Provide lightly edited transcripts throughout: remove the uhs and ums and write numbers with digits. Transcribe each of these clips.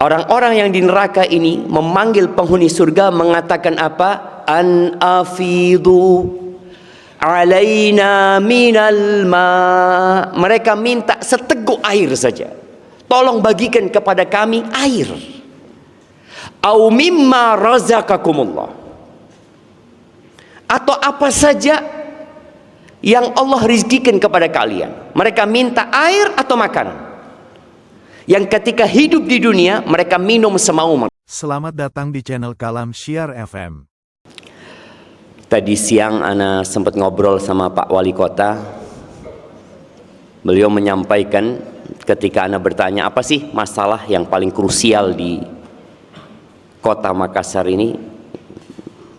Orang-orang yang di neraka ini memanggil penghuni surga mengatakan apa? An afidu alaina minal ma. Mereka minta seteguk air saja. Tolong bagikan kepada kami air. Au mimma razaqakumullah. Atau apa saja yang Allah rizkikan kepada kalian. Mereka minta air atau makanan. Yang ketika hidup di dunia mereka minum semau. Selamat datang di channel Kalam Syiar FM. Tadi siang ana sempat ngobrol sama Pak Wali Kota. Beliau menyampaikan ketika ana bertanya apa sih masalah yang paling krusial di Kota Makassar ini.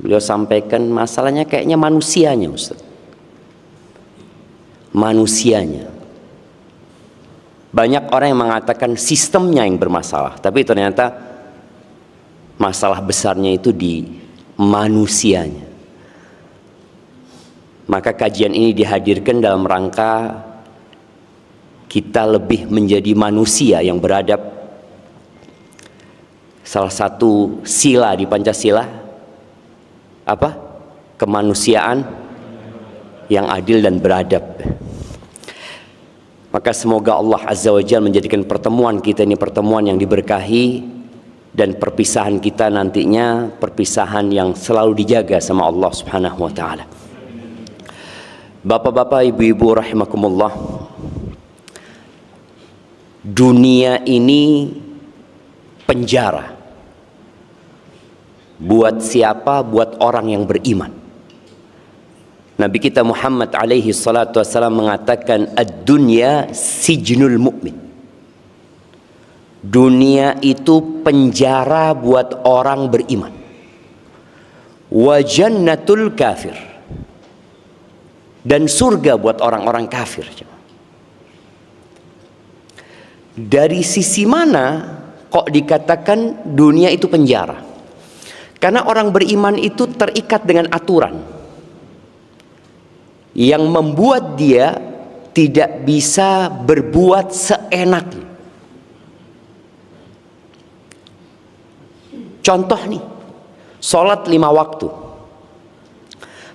Beliau sampaikan masalahnya kayaknya manusianya, Ustaz. Manusianya. Banyak orang yang mengatakan sistemnya yang bermasalah, tapi ternyata masalah besarnya itu di manusianya. Maka kajian ini dihadirkan dalam rangka kita lebih menjadi manusia yang beradab. Salah satu sila di Pancasila apa? Kemanusiaan yang adil dan beradab. Maka semoga Allah Azza wa Jalla menjadikan pertemuan kita ini pertemuan yang diberkahi, dan perpisahan kita nantinya perpisahan yang selalu dijaga sama Allah Subhanahu wa taala. Bapak-bapak, ibu-ibu rahimakumullah. Dunia ini penjara. Buat siapa? Buat orang yang beriman. Nabi kita Muhammad alaihi salatu wassalam mengatakan ad-dunya sijnul mu'min. Dunia itu penjara buat orang beriman. Wa jannatul kafir. Dan surga buat orang-orang kafir. Dari sisi mana kok dikatakan dunia itu penjara? Karena orang beriman itu terikat dengan aturan yang membuat dia tidak bisa berbuat seenaknya. Contoh nih, sholat 5 waktu.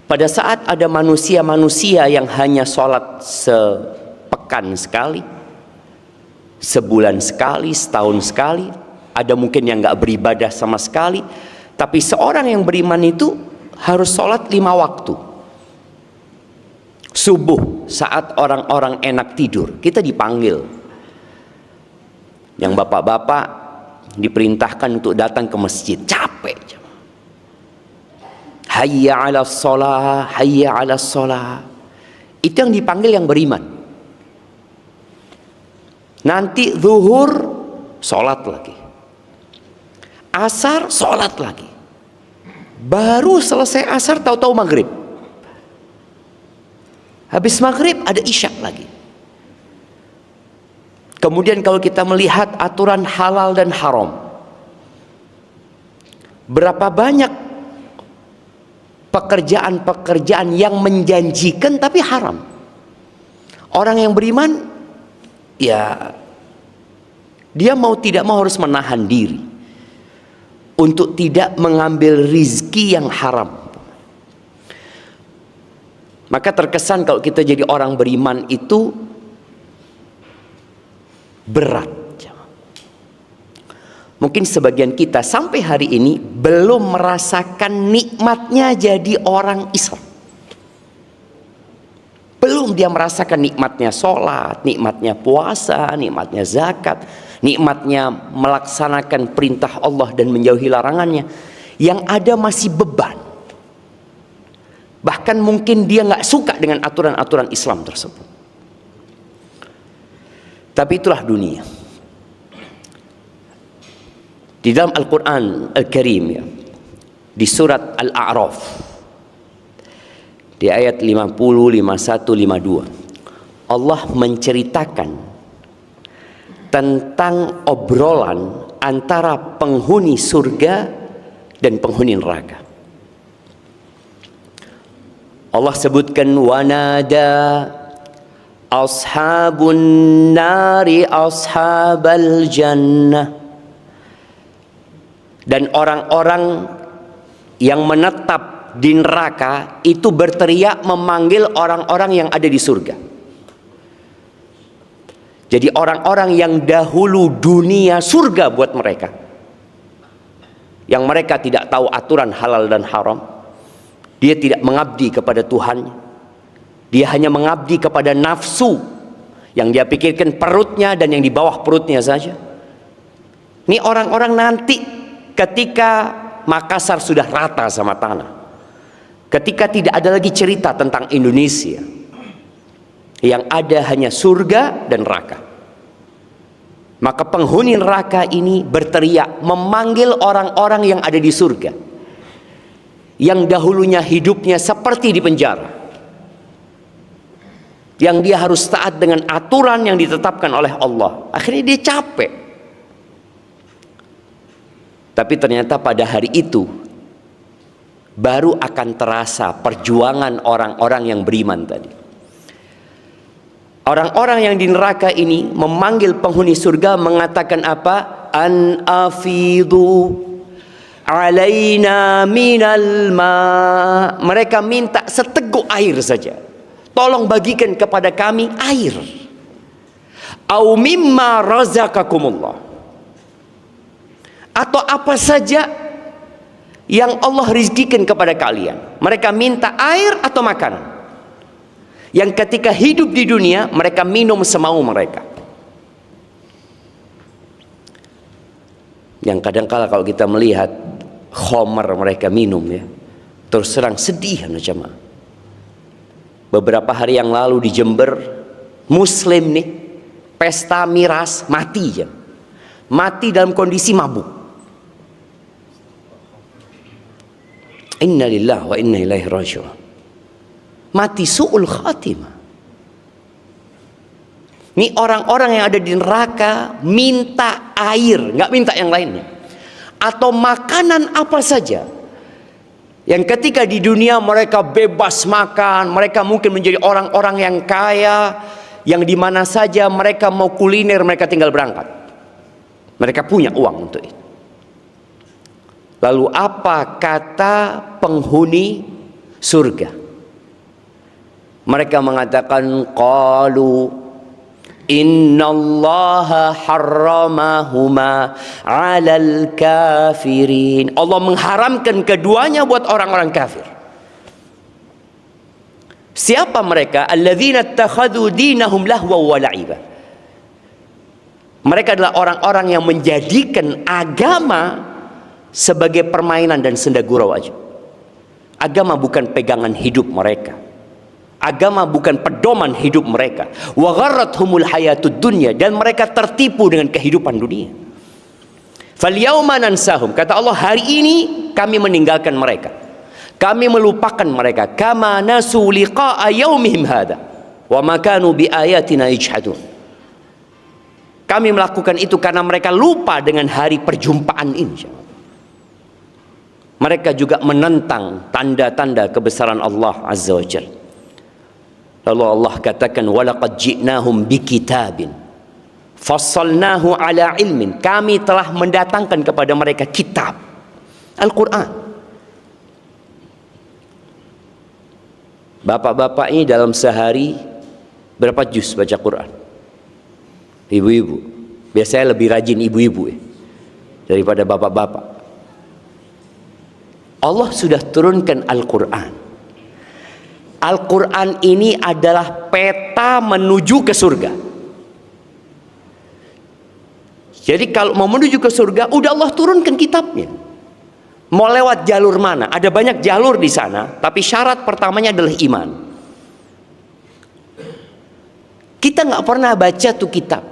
Pada saat ada manusia-manusia yang hanya sholat sepekan sekali, sebulan sekali, setahun sekali, ada mungkin yang gak beribadah sama sekali, tapi seorang yang beriman itu harus sholat 5 waktu. Subuh saat orang-orang enak tidur kita dipanggil. Yang bapak-bapak diperintahkan untuk datang ke masjid, capek. Hayya 'alas shalah, hayya 'alas shalah. Itu yang dipanggil yang beriman. Nanti zuhur sholat lagi, asar sholat lagi, baru selesai asar tahu-tahu maghrib. Habis maghrib ada isya lagi. Kemudian kalau kita melihat aturan halal dan haram, berapa banyak pekerjaan-pekerjaan yang menjanjikan tapi haram. Orang yang beriman, ya dia mau tidak mau harus menahan diri untuk tidak mengambil rizki yang haram. Maka terkesan kalau kita jadi orang beriman itu berat. Mungkin sebagian kita sampai hari ini belum merasakan nikmatnya jadi orang Islam. Belum dia merasakan nikmatnya sholat, nikmatnya puasa, nikmatnya zakat, nikmatnya melaksanakan perintah Allah dan menjauhi larangannya. Yang ada masih beban. Bahkan mungkin dia nggak suka dengan aturan-aturan Islam tersebut. Tapi itulah dunia. Di dalam Al-Quran Al-Karim ya, di surat Al-A'raf di ayat 50, 51, 52 Allah menceritakan tentang obrolan antara penghuni surga dan penghuni neraka. Allah sebutkan wanada ashabun nari ashabal jannah Dan orang-orang yang menetap di neraka itu berteriak memanggil orang-orang yang ada di surga. Jadi orang-orang yang dahulu dunia surga buat mereka, yang mereka tidak tahu aturan halal dan haram, dia tidak mengabdi kepada Tuhannya, dia hanya mengabdi kepada nafsu yang dia pikirkan perutnya dan yang di bawah perutnya saja. Ini orang-orang nanti ketika Makassar sudah rata sama tanah, ketika tidak ada lagi cerita tentang Indonesia, yang ada hanya surga dan neraka, maka penghuni neraka ini berteriak memanggil orang-orang yang ada di surga, yang dahulunya hidupnya seperti di penjara, yang dia harus taat dengan aturan yang ditetapkan oleh Allah. Akhirnya dia capek. Tapi ternyata pada hari itu baru akan terasa perjuangan orang-orang yang beriman tadi. Orang-orang yang di neraka ini memanggil penghuni surga mengatakan apa? An afidu alaina minal ma. Mereka minta seteguk air saja. Tolong bagikan kepada kami air. Au mimma razaqakumullah. Atau apa saja yang Allah rizkikan kepada kalian. Mereka minta air atau makanan, yang ketika hidup di dunia mereka minum semau mereka. Yang kadang-kala kalau kita melihat khamar mereka minum, ya, terus terang sedih jemaah. Beberapa hari yang lalu di Jember, Muslim nih, pesta miras, mati ya. Mati dalam kondisi mabuk. Inna lillahi wa inna ilaihi raji'un. Mati su'ul khatimah. Ini orang-orang yang ada di neraka minta air, nggak minta yang lainnya, atau makanan apa saja yang ketika di dunia mereka bebas makan. Mereka mungkin menjadi orang-orang yang kaya, yang di mana saja mereka mau kuliner mereka tinggal berangkat. Mereka punya uang untuk itu. Lalu apa kata penghuni surga? Mereka mengatakan, qalu innallaha harramahuma 'alal kafirin. Allah mengharamkan keduanya buat orang-orang kafir. Siapa mereka? Alladzina ittakhadhu dinahum lahwa wa la'iba. Mereka adalah orang-orang yang menjadikan agama sebagai permainan dan senda gurau aja. Agama bukan pegangan hidup mereka. Agama bukan pedoman hidup mereka. Wa gharrathumul hayatud dunya, dan mereka tertipu dengan kehidupan dunia. Falyauma nansahum, kata Allah, hari ini kami meninggalkan mereka. Kami melupakan mereka. Kama nasu liqa'a yaumihim hadza wa ma kanu biayatina yajhadun. Kami melakukan itu karena mereka lupa dengan hari perjumpaan ini. Mereka juga menentang tanda-tanda kebesaran Allah Azza wa Jalla. Lalu Allah katakan, walaqad ji'nahum bikitabin fassalnahu ala ilmin. Kami telah mendatangkan kepada mereka kitab Al-Quran. Bapak-bapak ini dalam sehari berapa juz baca Quran? Ibu-ibu, biasanya lebih rajin ibu-ibu daripada bapak-bapak. Allah sudah turunkan Al-Quran. Al-Quran ini adalah peta menuju ke surga. Jadi kalau mau menuju ke surga, udah Allah turunkan kitabnya. Mau lewat jalur mana? Ada banyak jalur di sana, tapi syarat pertamanya adalah iman. Kita nggak pernah baca tuh kitab.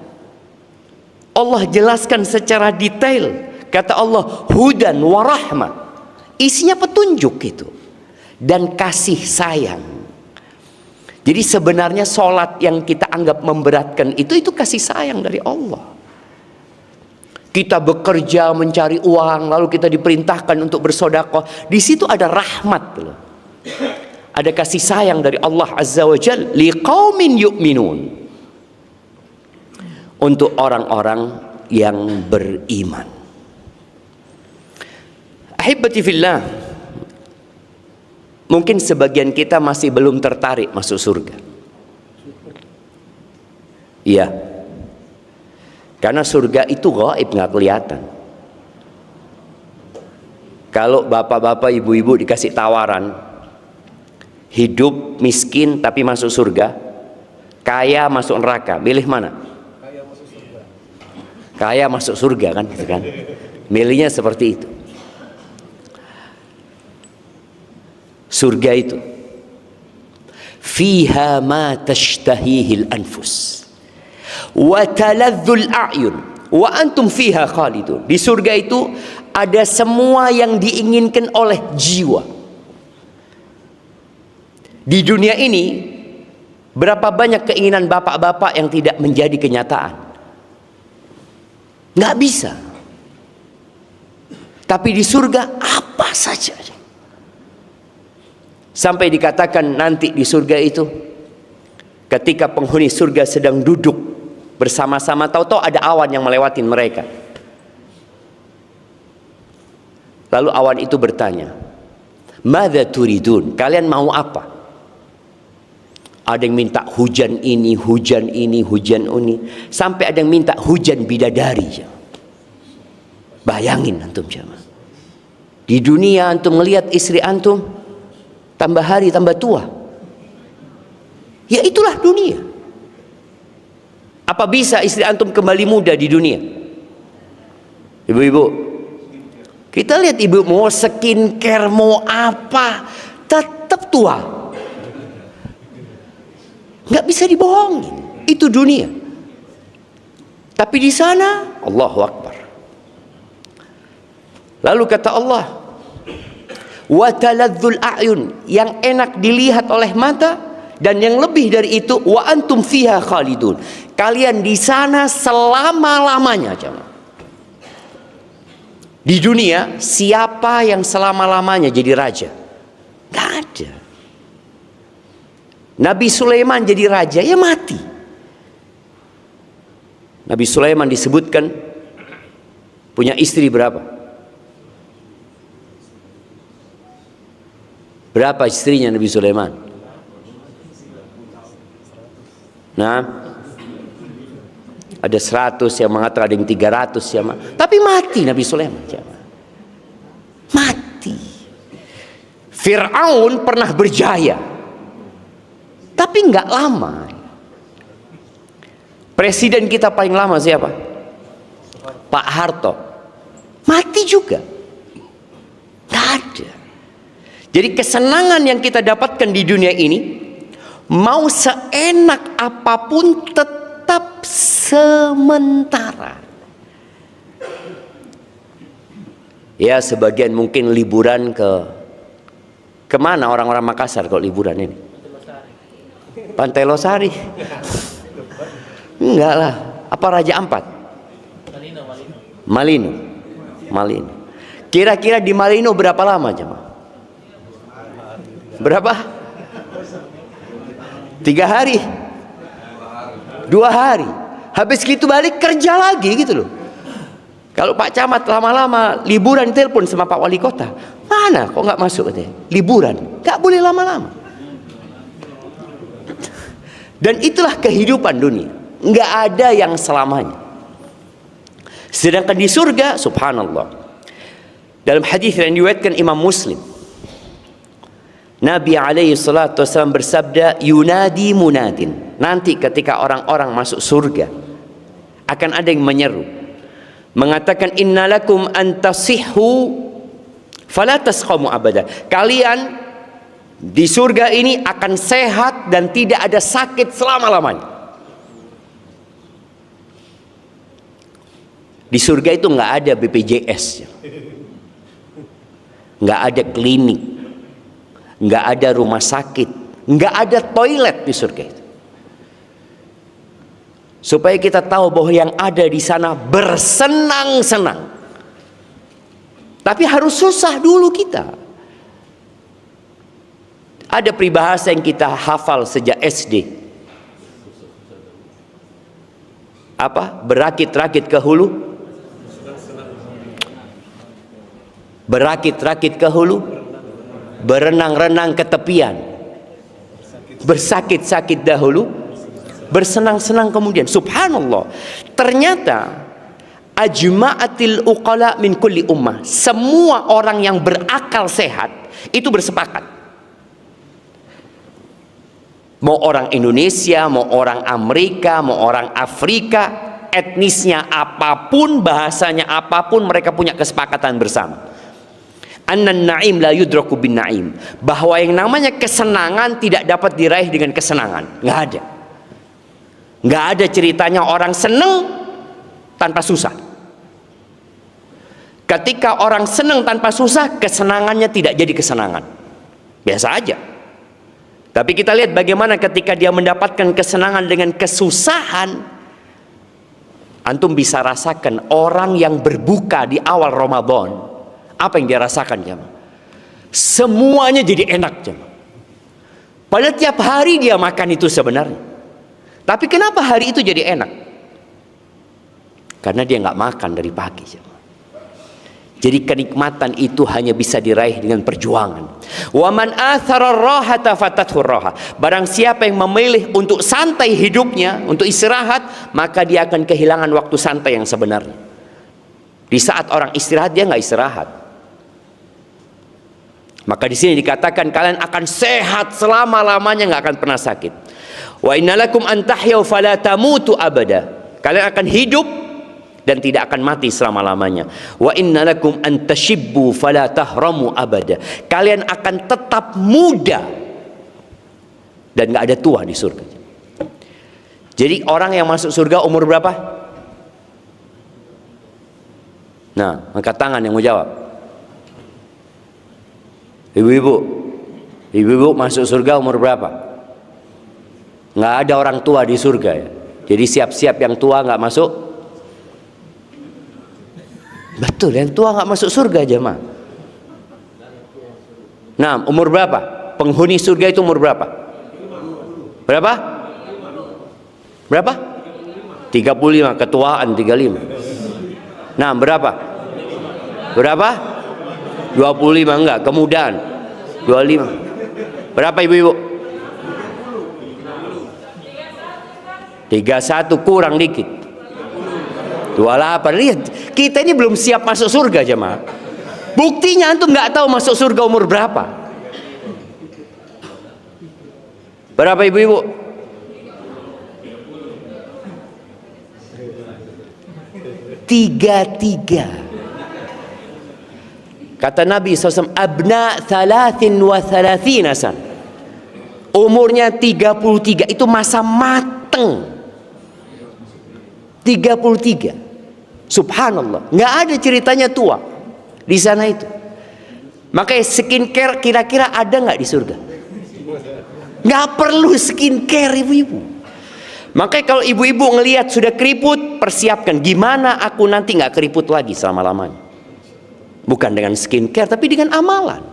Allah jelaskan secara detail. Kata Allah, hudan wa rahmah. Isinya petunjuk itu dan kasih sayang. Jadi sebenarnya sholat yang kita anggap memberatkan itu kasih sayang dari Allah. Kita bekerja mencari uang, lalu kita diperintahkan untuk bersedekah. Di situ ada rahmat loh. Ada kasih sayang dari Allah Azza wa Jalla liqaumin yu'minun. Untuk orang-orang yang beriman. Ahibati fillah, mungkin sebagian kita masih belum tertarik masuk surga. Iya, karena surga itu gaib, nggak kelihatan. Kalau bapak-bapak, ibu-ibu dikasih tawaran hidup miskin tapi masuk surga, kaya masuk neraka, milih mana? Kaya masuk surga. Kaya masuk surga kan, gitu kan? Milihnya seperti itu. Surga itu fiha ma tashtahihil anfus wa taladzul a'yun wa antum fiha khalidun. Di surga itu ada semua yang diinginkan oleh jiwa. Di dunia ini berapa banyak keinginan bapak-bapak yang tidak menjadi kenyataan? Nggak bisa. Tapi di surga apa saja. Sampai dikatakan nanti di surga itu, ketika penghuni surga sedang duduk bersama-sama, tahu-tahu ada awan yang melewatin mereka. Lalu awan itu bertanya, "Madza turidun?" Kalian mau apa? Ada yang minta hujan ini, hujan ini, hujan ini, sampai ada yang minta hujan bidadari. Bayangin antum jamaah. Di dunia antum melihat istri antum tambah hari tambah tua. Ya itulah dunia. Apa bisa istri antum kembali muda di dunia? Ibu-ibu, kita lihat ibu mau skincare, mau apa, tetap tua. Nggak bisa dibohongin. Itu dunia. Tapi di sana, Allahu Akbar. Lalu kata Allah, wa taladzul a'yun, yang enak dilihat oleh mata, dan yang lebih dari itu, wa antum fiha khalidun, kalian di sana selama-lamanya. Di dunia siapa yang selama-lamanya jadi raja? Gak ada. Nabi Sulaiman jadi raja, ya mati. Nabi Sulaiman disebutkan punya istri berapa? Berapa istrinya Nabi Sulaiman? Nah, ada 100 yang mengatakan, ada yang 300 yang tapi mati Nabi Sulaiman. Mati. Fir'aun pernah berjaya, tapi nggak lama. Presiden kita paling lama siapa? Pak Harto. Mati juga. Nggak ada. Jadi kesenangan yang kita dapatkan di dunia ini, mau seenak apapun tetap sementara. Ya sebagian mungkin liburan kemana orang-orang Makassar kalau liburan ini? Pantai Losari. Enggak lah. Apa Raja Ampat? Malino. Kira-kira di Malino berapa lama jemaah? Berapa? 3 hari, 2 hari. Habis gitu balik kerja lagi gitu loh. Kalau Pak Camat lama-lama liburan, telepon sama Pak Wali Kota, mana kok nggak masuk katanya? Liburan, nggak boleh lama-lama. Dan itulah kehidupan dunia, nggak ada yang selamanya. Sedangkan di surga, subhanallah, dalam hadis yang diriwayatkan Imam Muslim, Nabi alaihi salatu wasallam bersabda, yunadi munadin, nanti ketika orang-orang masuk surga akan ada yang menyeru mengatakan, innalakum antasihhu fala tasqamu abada, kalian di surga ini akan sehat dan tidak ada sakit selama-lamanya. Di surga itu nggak ada BPJS, nggak ada klinik, nggak ada rumah sakit, nggak ada toilet di surga itu. Supaya kita tahu bahwa yang ada di sana bersenang-senang. Tapi harus susah dulu kita. Ada peribahasa yang kita hafal sejak SD. Apa? Berakit-rakit ke hulu, berakit-rakit ke hulu, berenang-renang ke tepian, bersakit-sakit dahulu, bersenang-senang kemudian. Subhanallah, ternyata ajma'atil uqala min kulli ummah, semua orang yang berakal sehat itu bersepakat. Mau orang Indonesia, mau orang Amerika, mau orang Afrika, etnisnya apapun, bahasanya apapun, mereka punya kesepakatan bersama. Annan na'im la yudraku bin na'im, bahwa yang namanya kesenangan tidak dapat diraih dengan kesenangan. Nggak ada. Nggak ada ceritanya orang seneng tanpa susah. Ketika orang senang tanpa susah, kesenangannya tidak jadi kesenangan, biasa aja. Tapi kita lihat bagaimana ketika dia mendapatkan kesenangan dengan kesusahan. Antum bisa rasakan orang yang berbuka di awal Ramadan, apa yang dia rasakan, jemaah? Semuanya jadi enak, jemaah. Padahal tiap hari dia makan itu sebenarnya. Tapi kenapa hari itu jadi enak? Karena dia nggak makan dari pagi, jemaah. Jadi kenikmatan itu hanya bisa diraih dengan perjuangan. Wa man athara rahata fatathu raha. Barang siapa yang memilih untuk santai hidupnya, untuk istirahat, maka dia akan kehilangan waktu santai yang sebenarnya. Di saat orang istirahat, dia nggak istirahat. Maka di sini dikatakan kalian akan sehat selama-lamanya, nggak akan pernah sakit. Wa innalakum an tahyaw fala tamutu abada. Kalian akan hidup dan tidak akan mati selama-lamanya. Wa innalakum an tashibbu fala tahramu abada. Kalian akan tetap muda dan nggak ada tua di surga. Jadi orang yang masuk surga umur berapa? Nah, angkat tangan yang mau jawab. Ibu-ibu masuk surga umur berapa? Nggak ada orang tua di surga ya. Jadi siap-siap yang tua nggak masuk. Betul, yang tua nggak masuk surga, jemaah. Nah, umur berapa? Penghuni surga itu umur berapa? Berapa? Berapa? 35, ketuaan 35. Nah, berapa? Berapa? 25, enggak, kemudaan 25. Berapa ibu-ibu? 31, kurang dikit. 28. Lihat, kita ini belum siap masuk surga, jemaah. Buktinya antum nggak tahu masuk surga umur berapa. Berapa ibu-ibu? 33. Kata Nabi SAW, abna 33 san. Umurnya 33, itu masa mateng. 33. Subhanallah, nggak ada ceritanya tua di sana itu. Makanya skincare kira-kira ada nggak di surga? Nggak perlu skincare, ibu-ibu. Makanya kalau ibu-ibu ngelihat sudah keriput, persiapkan gimana aku nanti nggak keriput lagi selama-lamanya. Bukan dengan skincare, tapi dengan amalan.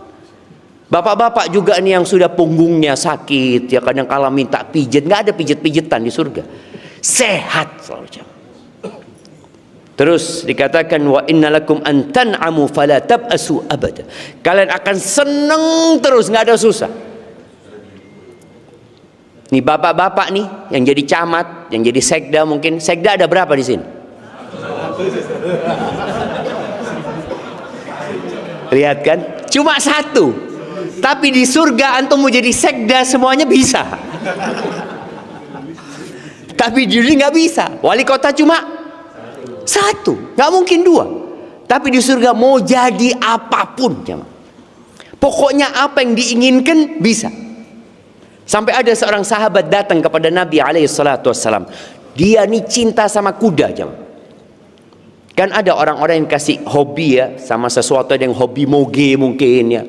Bapak-bapak juga nih yang sudah punggungnya sakit, ya kadang kala minta pijat, nggak ada pijat-pijitan di surga. Sehat selalu, jemaah. Terus dikatakan wa innalakum an tan'amu fala tab'asu abada. Kalian akan senang terus, nggak ada susah. Nih bapak-bapak nih yang jadi camat, yang jadi sekda, mungkin sekda ada berapa di sini? Lihat kan? Cuma satu. Tapi di surga antum mau jadi sekda semuanya bisa. Tapi di dunia nggak bisa. Wali kota cuma satu, nggak mungkin dua. Tapi di surga mau jadi apapun, jemaah. Pokoknya apa yang diinginkan bisa. Sampai ada seorang sahabat datang kepada Nabi SAW. Dia nih cinta sama kuda, jemaah. Kan ada orang-orang yang kasih hobi ya sama sesuatu, ada yang hobi moge mungkin ya.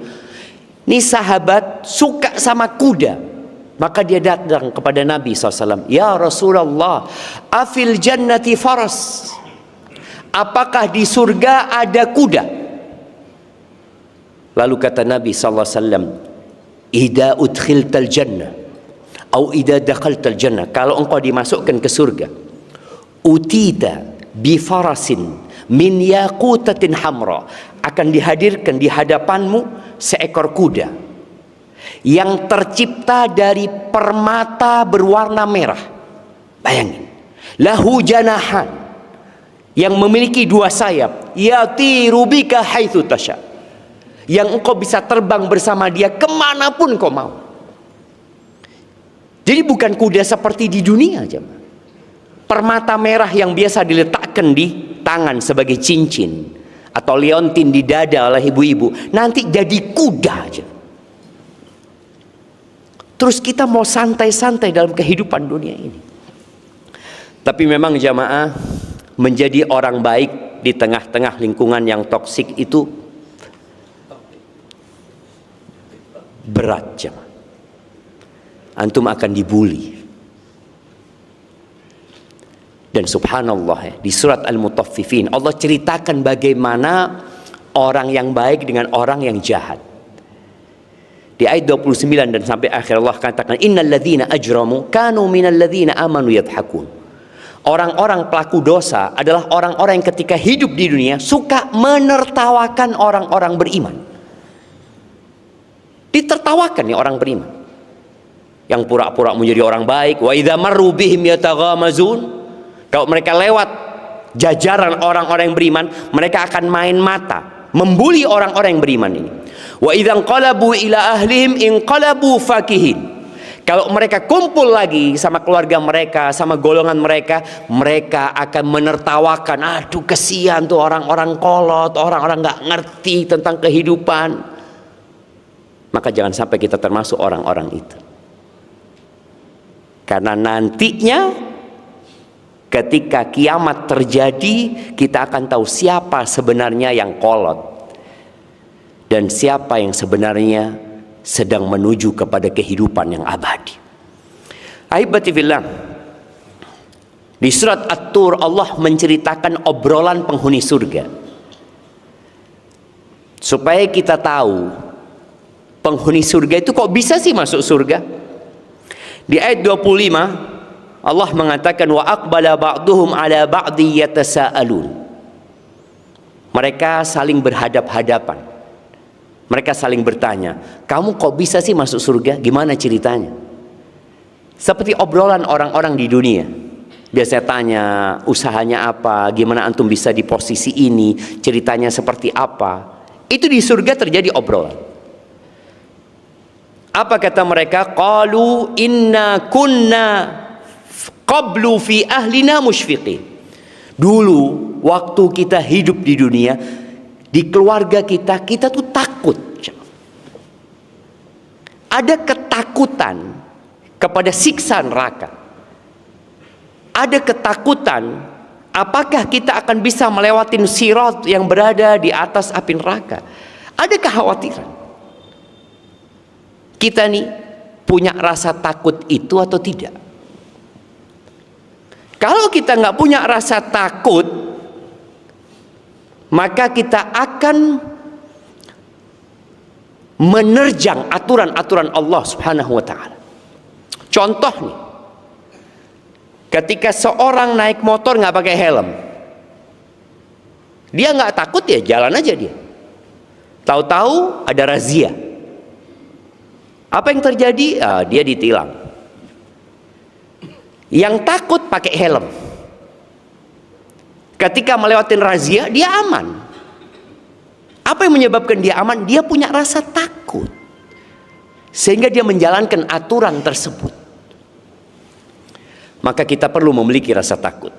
Ini sahabat suka sama kuda. Maka dia datang kepada Nabi SAW. Ya Rasulullah, afil jannati faras. Apakah di surga ada kuda? Lalu kata Nabi SAW, Ida udkhiltal jannah atau ida dakhaltal jannah, kalau engkau dimasukkan ke surga, utita bifarasin min yaqutatin hamra, akan dihadirkan di hadapanmu seekor kuda yang tercipta dari permata berwarna merah. Bayangin, lahu janahan, yang memiliki dua sayap, yatiru bika haitsu tasya, yang engkau bisa terbang bersama dia kemanapun kau mau. Jadi bukan kuda seperti di dunia aja. Permata merah yang biasa diletakkan di tangan sebagai cincin atau liontin di dada oleh ibu-ibu, nanti jadi kuda aja. Terus kita mau santai-santai dalam kehidupan dunia ini. Tapi memang jamaah, menjadi orang baik di tengah-tengah lingkungan yang toksik itu berat jamaah. Antum akan dibully. Dan subhanallah ya, di surat Al-Mutaffifin Allah ceritakan bagaimana orang yang baik dengan orang yang jahat. Di ayat 29 dan sampai akhir Allah katakan, innal ladzina ajramu kanu minal ladzina amanu yadhakun. Orang-orang pelaku dosa adalah orang-orang yang ketika hidup di dunia suka menertawakan orang-orang beriman. Ditertawakan nih orang beriman yang pura-pura menjadi orang baik. Wa idza marru bihim yataghamazun, kalau mereka lewat jajaran orang-orang yang beriman, mereka akan main mata, membuli orang-orang yang beriman ini. Wa idza qalabu ila ahlihim inqalabu fakihin, kalau mereka kumpul lagi sama keluarga mereka, sama golongan mereka, mereka akan menertawakan, aduh kesian tuh orang-orang kolot, orang-orang nggak ngerti tentang kehidupan. Maka jangan sampai kita termasuk orang-orang itu. Karena nantinya ketika kiamat terjadi, kita akan tahu siapa sebenarnya yang kolot dan siapa yang sebenarnya sedang menuju kepada kehidupan yang abadi. Ahibati fillah, di surat At-Tur Allah menceritakan obrolan penghuni surga supaya kita tahu penghuni surga itu kok bisa sih masuk surga. Di ayat 25 Allah mengatakan, wa aqbala ba'duhum ala ba'di yatasaalun. Mereka saling berhadap-hadapan. Mereka saling bertanya, kamu kok bisa sih masuk surga? Gimana ceritanya? Seperti obrolan orang-orang di dunia. Biasanya tanya, usahanya apa? Gimana antum bisa di posisi ini? Ceritanya seperti apa? Itu di surga terjadi obrolan. Apa kata mereka? Qalu inna kunna qablu fi ahlina musyfiqin. Dulu waktu kita hidup di dunia, di keluarga kita tuh takut. Ada ketakutan kepada siksa neraka. Ada ketakutan apakah kita akan bisa melewati sirat yang berada di atas api neraka. Ada kekhawatiran. Kita nih punya rasa takut itu atau tidak? Kalau kita nggak punya rasa takut, maka kita akan menerjang aturan-aturan Allah Subhanahu wa ta'ala. Contoh nih, ketika seorang naik motor nggak pakai helm, dia nggak takut ya, jalan aja dia. Tahu-tahu ada razia. Apa yang terjadi? Dia ditilang. Yang takut pakai helm, ketika melewati razia dia aman. Apa yang menyebabkan dia aman? Dia punya rasa takut, sehingga dia menjalankan aturan tersebut. Maka kita perlu memiliki rasa takut.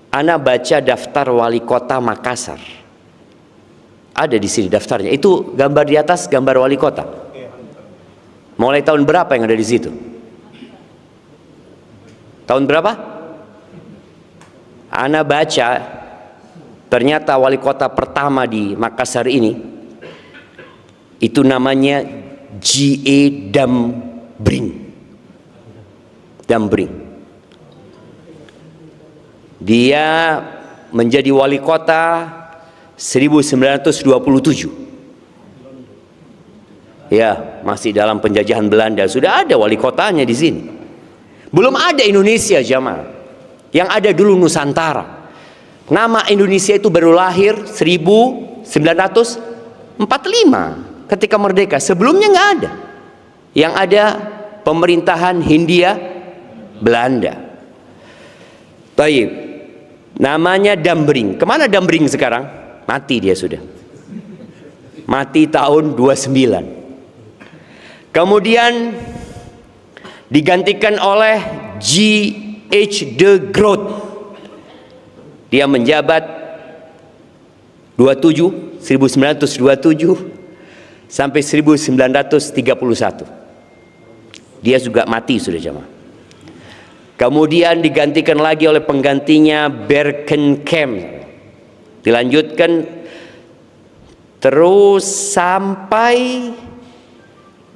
Ana baca daftar wali kota Makassar. Ada di sini daftarnya. Itu gambar di atas, gambar wali kota. Mulai tahun berapa yang ada di situ? Tahun berapa? Ana baca, ternyata wali kota pertama di Makassar ini, itu namanya G.E. Dambring. Dia menjadi wali kota 1927. Ya, masih dalam penjajahan Belanda. Sudah ada wali kotanya di sini. Belum ada Indonesia jamaah. Yang ada dulu Nusantara. Nama Indonesia itu baru lahir 1945 ketika merdeka. Sebelumnya nggak ada. Yang ada pemerintahan Hindia Belanda. Baik. Namanya Dambring. Kemana Dambring sekarang? Mati dia sudah. Mati tahun 29. Kemudian digantikan oleh G.H. de Groot. Dia menjabat 1927 sampai 1931. Dia juga mati sudah jemaah. Kemudian digantikan lagi oleh penggantinya Berkenkamp. Dilanjutkan terus sampai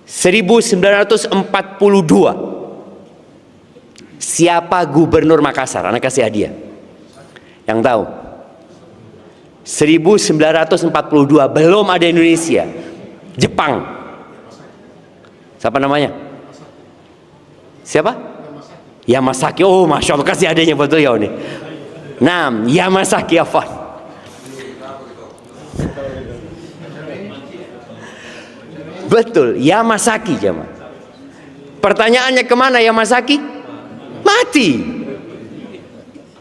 1942. Siapa gubernur Makassar? Anak kasih hadiah. Yang tahu? 1942 belum ada Indonesia. Jepang. Siapa namanya? Siapa? Yamasaki. Oh, masya Allah, kasih hadiahnya betul ya ini. Nah, Yamasaki Afan. Betul, Yamasaki jemaah. Pertanyaannya kemana Yamasaki? Mati.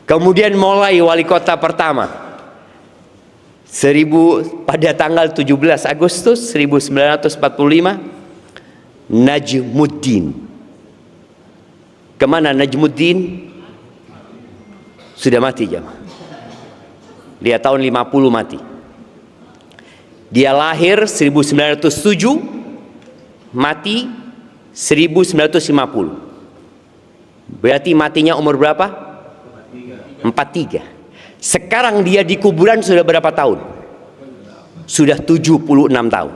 Kemudian mulai wali kota pertama pada tanggal 17 Agustus 1945 Najmuddin. Kemana Najmuddin? Sudah mati jemaah. Dia tahun 50 mati. Dia lahir 1907, mati 1950. Berarti matinya umur berapa? 43. Sekarang dia di kuburan sudah berapa tahun? Sudah 76 tahun.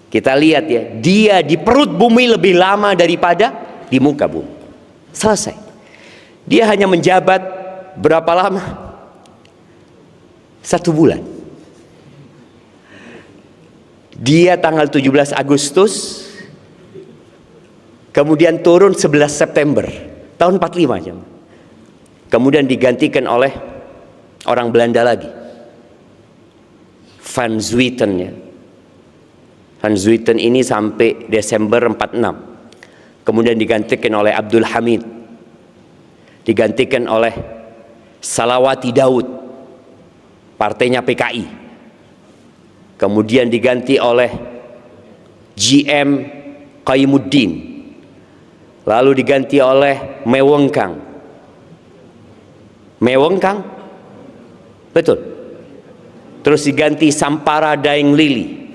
Kita lihat ya, dia di perut bumi lebih lama daripada di muka bumi. Selesai. Dia hanya menjabat berapa lama? 1 bulan. Dia tanggal 17 Agustus, kemudian turun 11 September tahun 45 jam. Kemudian digantikan oleh orang Belanda lagi, Van Zuyten ya. Van Zuyten ini sampai Desember 46. Kemudian digantikan oleh Abdul Hamid, digantikan oleh Salawati Daud, partainya PKI. Kemudian diganti oleh GM Qaimuddin, lalu diganti oleh Mewengkang. Mewengkang, betul. Terus diganti Sampara Daeng Lili,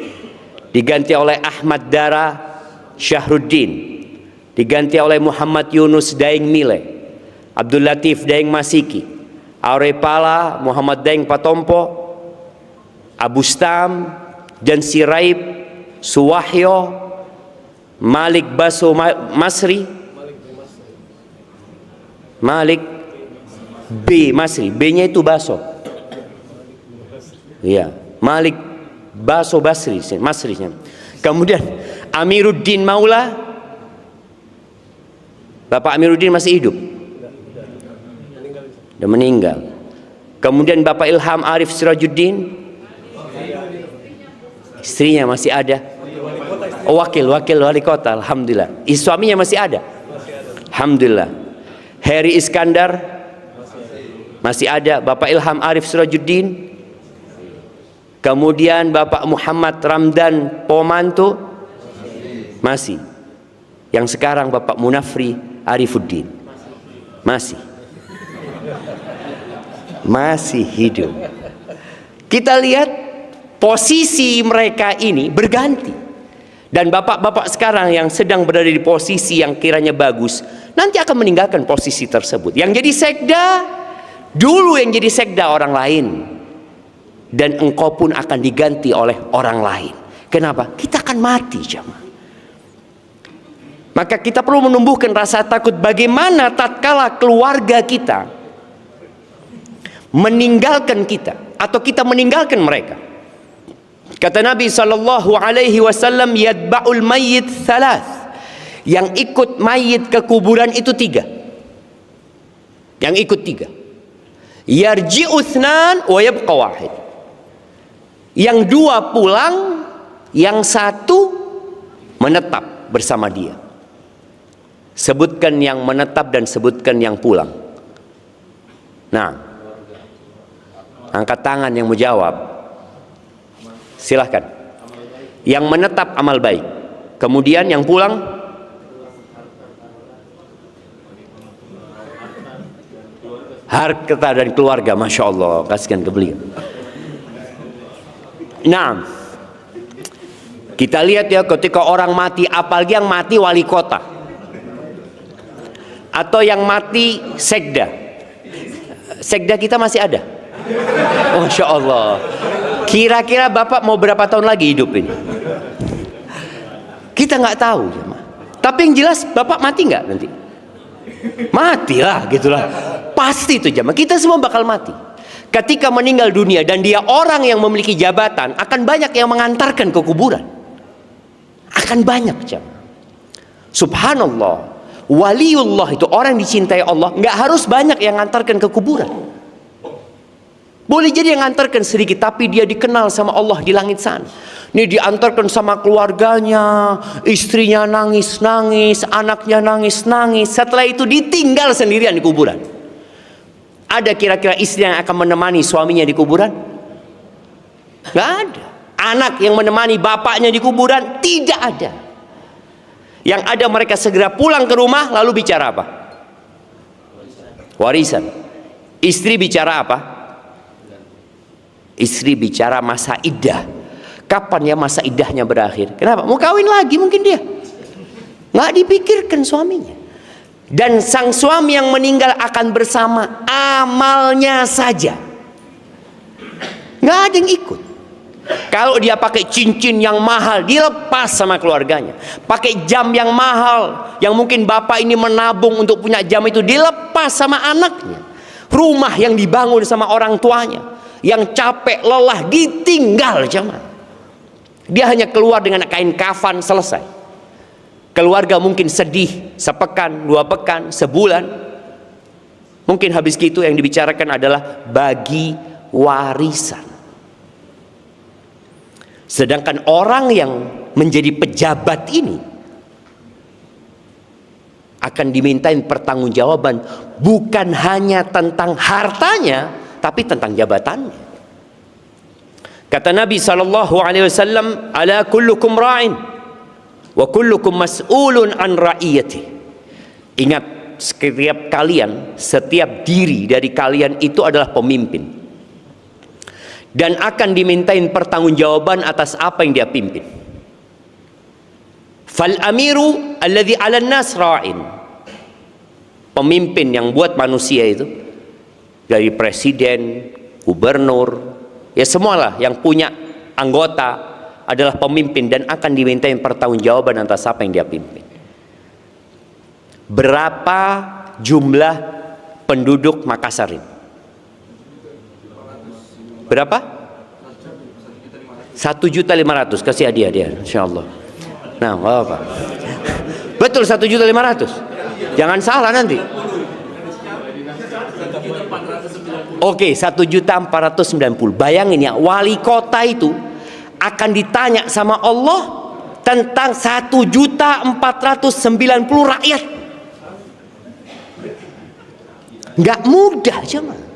diganti oleh Ahmad Dara Syahruddin, diganti oleh Muhammad Yunus Daeng Mile, Abdul Latif Daeng Masiki, Aurepala Muhammad Daeng Patompo, Abu Stam, dan Siraib Suwahyo, Malik Baso Masri, Malik B Masri, B-nya itu Baso. Iya, Malik Baso Basri, Masri. Kemudian Amiruddin Maula. Bapak Amiruddin masih hidup? Sudah meninggal. Kemudian Bapak Ilham Arif Sirajuddin, istrinya masih ada. Oh, wakil wali kota, alhamdulillah. Suaminya masih ada, alhamdulillah. Heri Iskandar masih ada. Bapak Ilham Arif Sirajuddin. Kemudian Bapak Muhammad Ramdan Pomanto masih. Yang sekarang Bapak Munafri Arifuddin masih hidup. Kita lihat posisi mereka ini berganti. Dan bapak-bapak sekarang yang sedang berada di posisi yang kiranya bagus, nanti akan meninggalkan posisi tersebut. Yang jadi sekda, dulu yang jadi sekda orang lain. Dan engkau pun akan diganti oleh orang lain. Kenapa? Kita akan mati jemaah. Maka kita perlu menumbuhkan rasa takut bagaimana tatkala keluarga kita meninggalkan kita atau kita meninggalkan mereka. Kata Nabi SAW, yadba'ul mayyit thalath. Yang ikut mayit ke kuburan itu 3. Yang ikut 3. Yarji'u itsnan wa yabqa wahid. Yang 2 pulang, yang 1 menetap bersama dia. Sebutkan yang menetap dan sebutkan yang pulang. Nah, angkat tangan yang mau jawab. Silahkan. Yang menetap amal baik. Kemudian yang pulang, harta dan keluarga. Masya Allah, kasihkan ke beliau. Nah, kita lihat ya, ketika orang mati, apalagi yang mati wali kota atau yang mati sekda. Sekda kita masih ada. Masya Allah. Kira-kira Bapak mau berapa tahun lagi hidup ini? Kita nggak tahu, tapi yang jelas Bapak mati nggak nanti? Matilah, gitulah. Pasti itu jemaah. Kita semua bakal mati. Ketika meninggal dunia dan dia orang yang memiliki jabatan, akan banyak yang mengantarkan ke kuburan. Akan banyak jemaah. Subhanallah. Waliullah itu orang yang dicintai Allah, nggak harus banyak yang mengantarkan ke kuburan. Boleh jadi yang ngantarkan sedikit, tapi dia dikenal sama Allah di langit sana. Ini diantarkan sama keluarganya, istrinya nangis-nangis, anaknya nangis-nangis. Setelah itu ditinggal sendirian di kuburan. Ada kira-kira istri yang akan menemani suaminya di kuburan? Gak ada. Anak yang menemani bapaknya di kuburan? Tidak ada. Yang ada mereka segera pulang ke rumah, lalu bicara apa? Warisan. Istri bicara apa? Istri bicara masa iddah. Kapan ya masa iddahnya berakhir? Kenapa? Mau kawin lagi mungkin dia. Nggak dipikirkan suaminya. Dan sang suami yang meninggal akan bersama amalnya saja. Nggak ada yang ikut. Kalau dia pakai cincin yang mahal, dilepas sama keluarganya. Pakai jam yang mahal, yang mungkin bapak ini menabung untuk punya jam itu, dilepas sama anaknya. Rumah yang dibangun sama orang tuanya, yang capek lelah, ditinggal jemaah. Dia hanya keluar dengan kain kafan, selesai. Keluarga mungkin sedih sepekan, 2 pekan, sebulan. Mungkin habis itu yang dibicarakan adalah bagi warisan. Sedangkan orang yang menjadi pejabat ini akan dimintain pertanggungjawaban bukan hanya tentang hartanya, tapi tentang jabatannya. Kata Nabi SAW, ala kullukum ra'in wa kullukum mas'ulun an ra'iyati. Ingat, setiap kalian, setiap diri dari kalian itu adalah pemimpin, dan akan dimintain pertanggungjawaban atas apa yang dia pimpin. Fal amiru alladhi 'alan nas ra'in. Pemimpin yang buat manusia itu, dari presiden, gubernur, ya semualah yang punya anggota adalah pemimpin dan akan dimintain pertanggungjawaban atas apa yang dia pimpin. Berapa jumlah penduduk Makassar ini? Berapa? 1.500.000. Kasih hadiah dia, insyaallah. Nah, apa? Betul, 1.500.000. Jangan salah nanti. Oke, 1.490. Bayangin ya, wali kota itu akan ditanya sama Allah tentang 1.490.000 rakyat. Nggak mudah jemaah.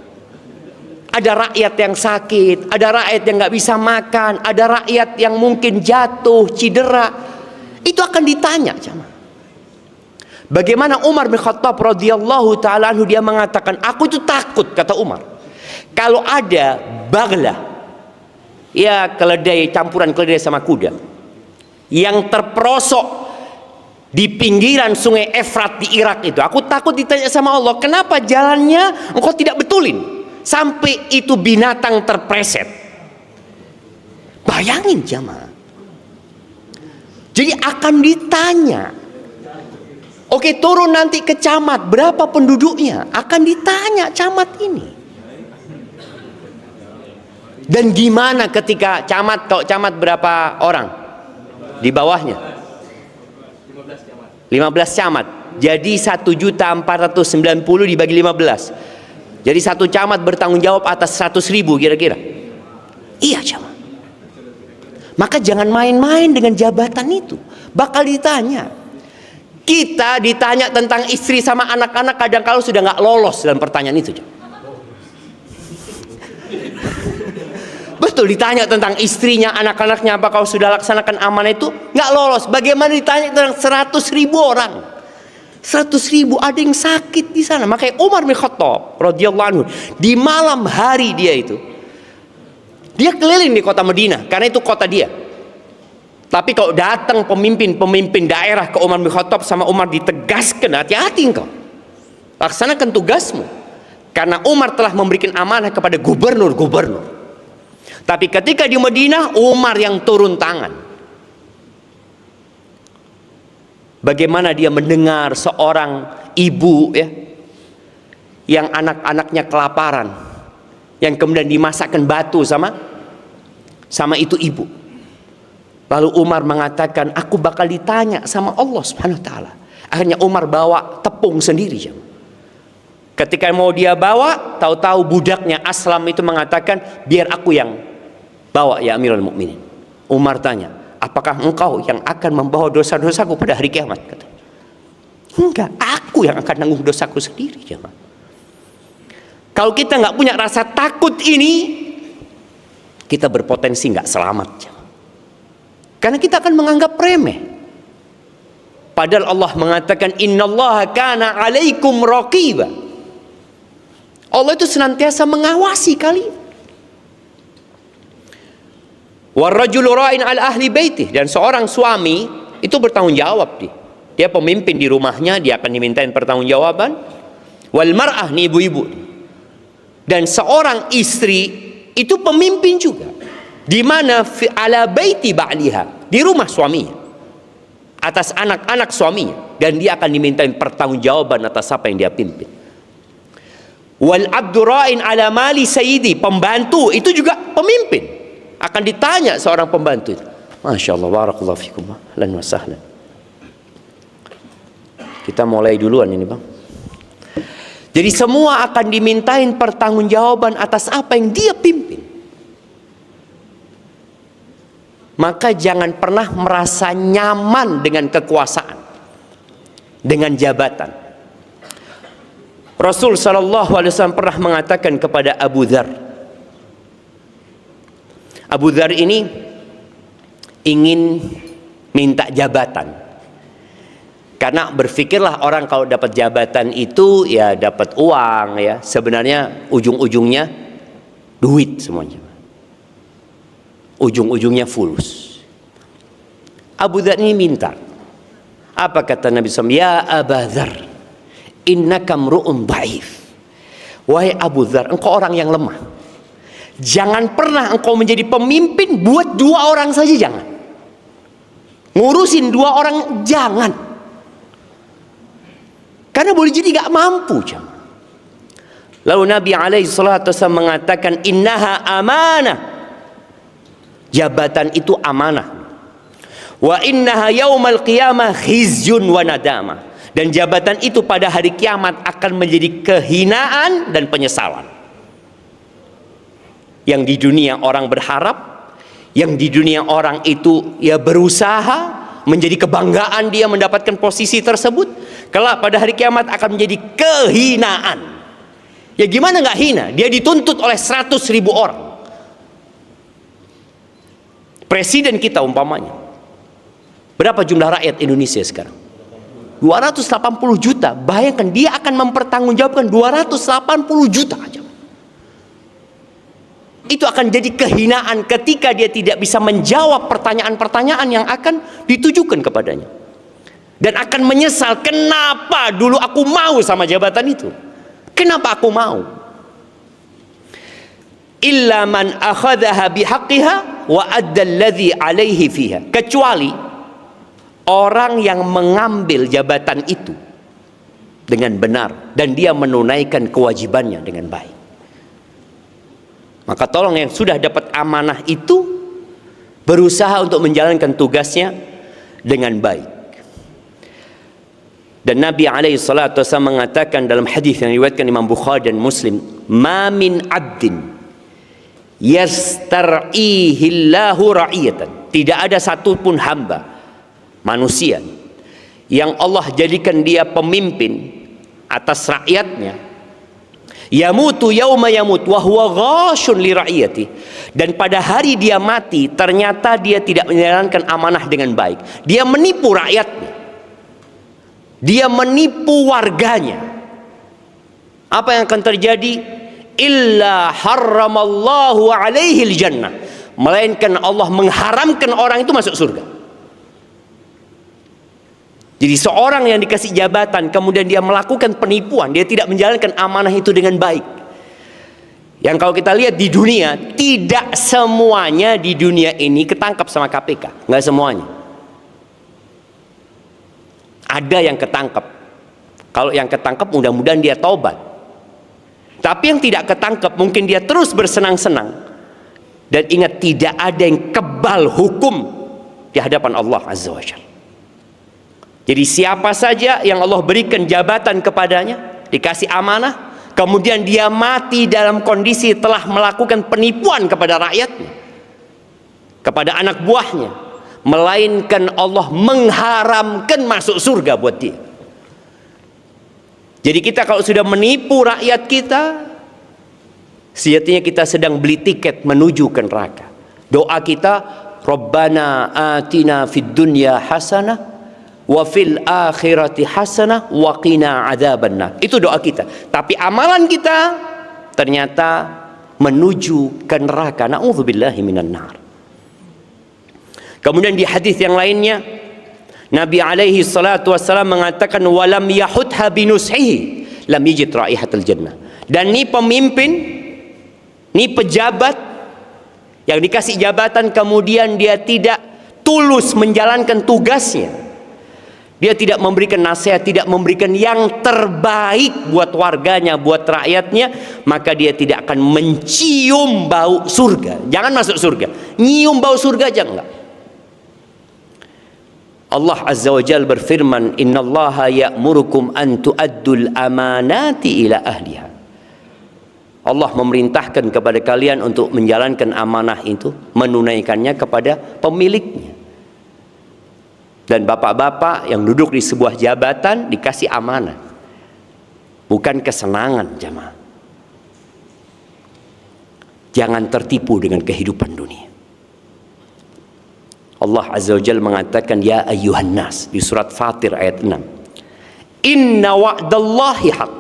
Ada rakyat yang sakit, ada rakyat yang nggak bisa makan, ada rakyat yang mungkin jatuh, cedera. Itu akan ditanya jemaah. Bagaimana Umar bin Khattab radhiyallahu taala anhu, dia mengatakan, aku itu takut, kata Umar, kalau ada bagla, ya keledai, campuran keledai sama kuda, yang terperosok di pinggiran sungai Efrat di Irak itu, aku takut ditanya sama Allah, kenapa jalannya engkau tidak betulin sampai itu binatang terpreset. Bayangin jamaah. Jadi akan ditanya. Oke, turun nanti ke camat, berapa penduduknya? Akan ditanya camat ini. Dan gimana ketika camat, kalau camat berapa orang di bawahnya? 15 camat. Jadi 1.490.000 dibagi 15. Jadi satu camat bertanggung jawab atas 100.000 kira-kira. Iya jamaah. Maka jangan main-main dengan jabatan itu. Bakal ditanya. Kita ditanya tentang istri sama anak-anak kadang kalau sudah nggak lolos dalam pertanyaan itu. Betul, ditanya tentang istrinya, anak-anaknya, apa kau sudah laksanakan amanah itu, nggak lolos. Bagaimana ditanya tentang 100.000 orang? 100.000, ada yang sakit di sana. Makanya Umar bin Khattab radhiyallahu anhu, di malam hari dia keliling di kota Madinah karena itu kota dia. Tapi kalau datang pemimpin daerah ke Umar bin Khattab, sama Umar ditegaskan, hati-hati engkau, laksanakan tugasmu, karena Umar telah memberikan amanah kepada gubernur-gubernur. Tapi ketika di Madinah, Umar yang turun tangan. Bagaimana dia mendengar seorang ibu ya, yang anak-anaknya kelaparan, yang kemudian dimasakkan batu sama itu ibu. Lalu Umar mengatakan, aku bakal ditanya sama Allah Subhanahu wa taala. Akhirnya Umar bawa tepung sendiri. Ketika mau dia bawa, tahu-tahu budaknya Aslam itu mengatakan, biar aku yang bawa ya Amirul Mukminin. Umar tanya, apakah engkau yang akan membawa dosa-dosaku pada hari kiamat? Kata, enggak, aku yang akan nanggung dosaku sendiri. Kalau kita nggak punya rasa takut ini, kita berpotensi nggak selamat. Karena kita akan menganggap remeh. Padahal Allah mengatakan, innallaha kana alaikum raqiba. Allah itu senantiasa mengawasi kalian. Warrajulu ra'in ala ahli baitih, dan seorang suami itu bertanggung jawab dia pemimpin di rumahnya, dia akan dimintain pertanggungjawaban. Wal mar'ah, nih ibu-ibu, dan seorang istri itu pemimpin juga, di mana ala baiti ba'liha, di rumah suaminya, atas anak-anak suaminya, dan dia akan dimintain pertanggungjawaban atas apa yang dia pimpin. Wal abdu ra'in ala mali sayyidi, pembantu itu juga pemimpin, akan ditanya seorang pembantu itu. Masya Allah, barakallahu fikum, ahlan wa sahlan. Kita mulai duluan ini bang. Jadi semua akan dimintain pertanggungjawaban atas apa yang dia pimpin. Maka jangan pernah merasa nyaman dengan kekuasaan, dengan jabatan. Rasul sallallahu alaihi wasallam pernah mengatakan kepada Abu Dzar. Abu Dzar ini ingin minta jabatan, karena berpikirlah orang kalau dapat jabatan itu ya dapat uang ya, sebenarnya ujung-ujungnya duit semuanya, ujung-ujungnya fulus. Abu Dzar ini minta, apa kata Nabi SAW? Ya Abu Dzar, innaka mru'un dhaif. Wahai Abu Dzar, engkau orang yang lemah. Jangan pernah engkau menjadi pemimpin buat 2 orang saja, jangan. Ngurusin 2 orang, jangan. Karena boleh jadi gak mampu. Lalu Nabi SAW mengatakan, innaha amanah. Jabatan itu amanah. Wa innaha yaumal qiyamah khizyun wa nadamah. Dan jabatan itu pada hari kiamat akan menjadi kehinaan dan penyesalan. Yang di dunia orang berharap, yang di dunia orang itu ya berusaha, menjadi kebanggaan dia mendapatkan posisi tersebut, kelak pada hari kiamat akan menjadi kehinaan. Ya gimana nggak hina? Dia dituntut oleh 100.000 orang. Presiden kita umpamanya, berapa jumlah rakyat Indonesia sekarang? 280 juta. Bayangkan dia akan mempertanggungjawabkan 280 juta aja. Itu akan jadi kehinaan ketika dia tidak bisa menjawab pertanyaan-pertanyaan yang akan ditujukan kepadanya, dan akan menyesal, kenapa dulu aku mau sama jabatan itu, kenapa aku mau. Illa man akhadhaha bihaqqiha wa adda alladhi alaihi fiha, kecuali orang yang mengambil jabatan itu dengan benar dan dia menunaikan kewajibannya dengan baik. Maka tolong yang sudah dapat amanah itu berusaha untuk menjalankan tugasnya dengan baik. Dan Nabi SAW mengatakan dalam hadis yang diriwayatkan Imam Bukhari dan Muslim, "Ma min 'abdin yastar'ihillahu ra'iyatan." Tidak ada satupun hamba manusia yang Allah jadikan dia pemimpin atas rakyatnya, yamutu yauma yamut wa huwa ghashun li ra'iyati, dan pada hari dia mati ternyata dia tidak menjalankan amanah dengan baik, dia menipu rakyatnya, dia menipu warganya. Apa yang akan terjadi? Illa harramallahu alaihi jannah, melainkan Allah mengharamkan orang itu masuk surga. Jadi seorang yang dikasih jabatan kemudian dia melakukan penipuan, dia tidak menjalankan amanah itu dengan baik. Yang kalau kita lihat di dunia, tidak semuanya di dunia ini ketangkap sama KPK, nggak semuanya. Ada yang ketangkap. Kalau yang ketangkap mudah-mudahan dia taubat. Tapi yang tidak ketangkap mungkin dia terus bersenang-senang. Dan ingat, tidak ada yang kebal hukum di hadapan Allah Azza wa Jalla. Jadi siapa saja yang Allah berikan jabatan kepadanya, dikasih amanah, kemudian dia mati dalam kondisi telah melakukan penipuan kepada rakyatnya, kepada anak buahnya, melainkan Allah mengharamkan masuk surga buat dia. Jadi kita kalau sudah menipu rakyat kita, sejatinya kita sedang beli tiket menuju ke neraka. Doa kita, Rabbana atina fid dunya hasanah wa fil akhirati hasanah wa qina adzabannar. Itu doa kita. Tapi amalan kita ternyata menuju ke neraka. Na'udzubillahi minan nar. Kemudian di hadis yang lainnya, Nabi alaihi salatu wassalam mengatakan, walam yahudha binushihi lam yajid raihatal jannah. Dan ini pemimpin, ini pejabat yang dikasih jabatan kemudian dia tidak tulus menjalankan tugasnya, dia tidak memberikan nasihat, tidak memberikan yang terbaik buat warganya, buat rakyatnya, maka dia tidak akan mencium bau surga. Jangan masuk surga, nyium bau surga aja enggak. Allah Azza wa Jalla berfirman, innallaha ya'murukum an tu'addul amanati ila ahliha. Allah memerintahkan kepada kalian untuk menjalankan amanah itu, menunaikannya kepada pemiliknya. Dan bapak-bapak yang duduk di sebuah jabatan dikasih amanah, bukan kesenangan jamaah. Jangan tertipu dengan kehidupan dunia. Allah Azza wa Jalla mengatakan, ya ayyuhan nas, di surat Fatir ayat 6. Inna wa'dallahi haq.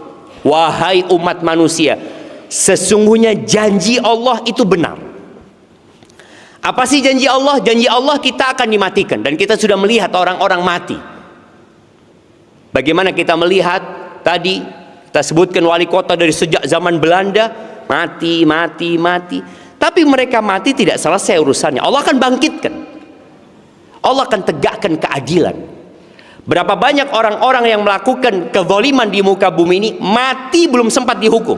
Wahai umat manusia, sesungguhnya janji Allah itu benar. Apa sih janji Allah? Janji Allah kita akan dimatikan. Dan kita sudah melihat orang-orang mati. Bagaimana kita melihat tadi, kita sebutkan wali kota dari sejak zaman Belanda, mati. Tapi mereka mati tidak selesai urusannya. Allah akan bangkitkan. Allah akan tegakkan keadilan. Berapa banyak orang-orang yang melakukan kezaliman di muka bumi ini, mati belum sempat dihukum.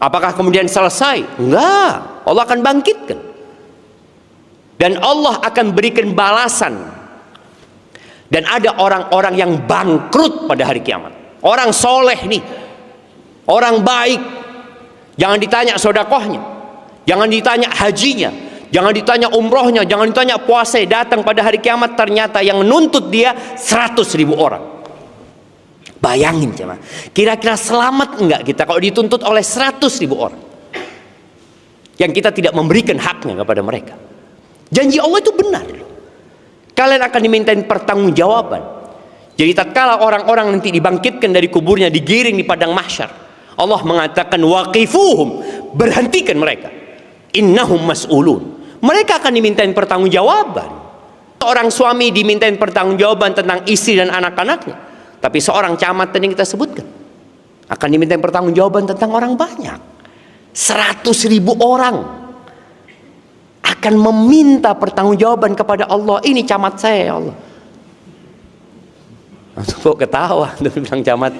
Apakah kemudian selesai? Enggak. Allah akan bangkitkan. Dan Allah akan berikan balasan. Dan ada orang-orang yang bangkrut pada hari kiamat. Orang soleh nih, orang baik, jangan ditanya sedekahnya, jangan ditanya hajinya, jangan ditanya umrohnya, jangan ditanya puasa, datang pada hari kiamat ternyata yang menuntut dia 100.000 orang. Bayangin cuma, kira-kira selamat enggak kita kalau dituntut oleh 100.000 orang yang kita tidak memberikan haknya kepada mereka. Janji Allah itu benar. Kalian akan dimintain pertanggungjawaban. Jadi tatkala orang-orang nanti dibangkitkan dari kuburnya, digiring di padang mahsyar, Allah mengatakan waqifuhum, berhentikan mereka. Innahum mas'ulun. Mereka akan dimintain pertanggungjawaban. Seorang suami dimintain pertanggungjawaban tentang istri dan anak-anaknya. Tapi seorang camat tadi yang kita sebutkan akan dimintain pertanggungjawaban tentang orang banyak. 100.000 orang akan meminta pertanggungjawaban kepada Allah. Ini camat saya ya Allah. Kok ketawa bilang camat.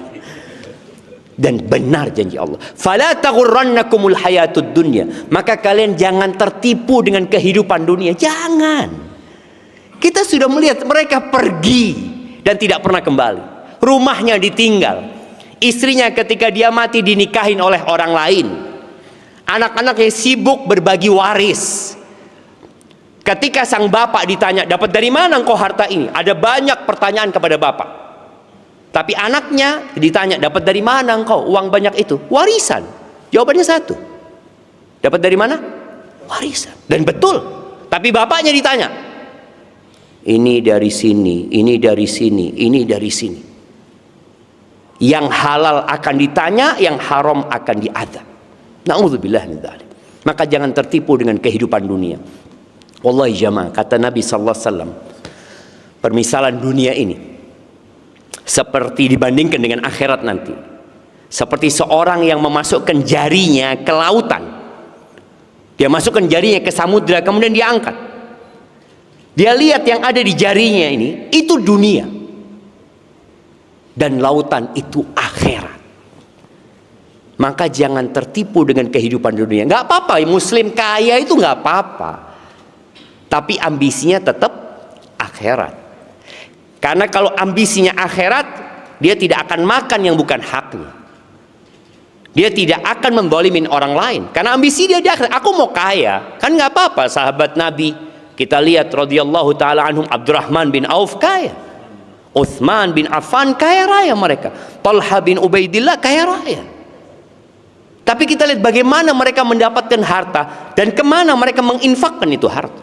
Dan benar janji Allah. Fala taghurrannakumul hayatud dunya. Maka kalian jangan tertipu dengan kehidupan dunia. Jangan. Kita sudah melihat mereka pergi dan tidak pernah kembali. Rumahnya ditinggal. Istrinya ketika dia mati dinikahin oleh orang lain. Anak-anaknya sibuk berbagi waris. Ketika sang bapak ditanya, dapat dari mana engkau harta ini? Ada banyak pertanyaan kepada bapak. Tapi anaknya ditanya, dapat dari mana engkau uang banyak itu? Warisan. Jawabannya satu. Dapat dari mana? Warisan. Dan betul. Tapi bapaknya ditanya, ini dari sini, ini dari sini, ini dari sini. Yang halal akan ditanya, yang haram akan diadab. Na'udzubillah min dzalik. Maka jangan tertipu dengan kehidupan dunia. Wallahi jamaah, kata Nabi sallallahu alaihi wasallam, permisalan dunia ini seperti dibandingkan dengan akhirat nanti, seperti seorang yang memasukkan jarinya ke lautan. Dia masukkan jarinya ke samudra, kemudian dia angkat. Dia lihat yang ada di jarinya ini, itu dunia. Dan lautan itu akhirat. Maka jangan tertipu dengan kehidupan dunia. Nggak apa-apa, muslim kaya itu nggak apa-apa. Tapi ambisinya tetap akhirat. Karena kalau ambisinya akhirat, dia tidak akan makan yang bukan haknya. Dia tidak akan menzalimin orang lain. Karena ambisi dia di akhirat. Aku mau kaya, kan nggak apa-apa. Sahabat Nabi kita lihat radhiyallahu taala anhum, Abdurrahman bin Auf kaya, Utsman bin Affan kaya raya mereka, Talha bin Ubaidillah kaya raya. Tapi kita lihat bagaimana mereka mendapatkan harta dan kemana mereka menginfakkan itu harta.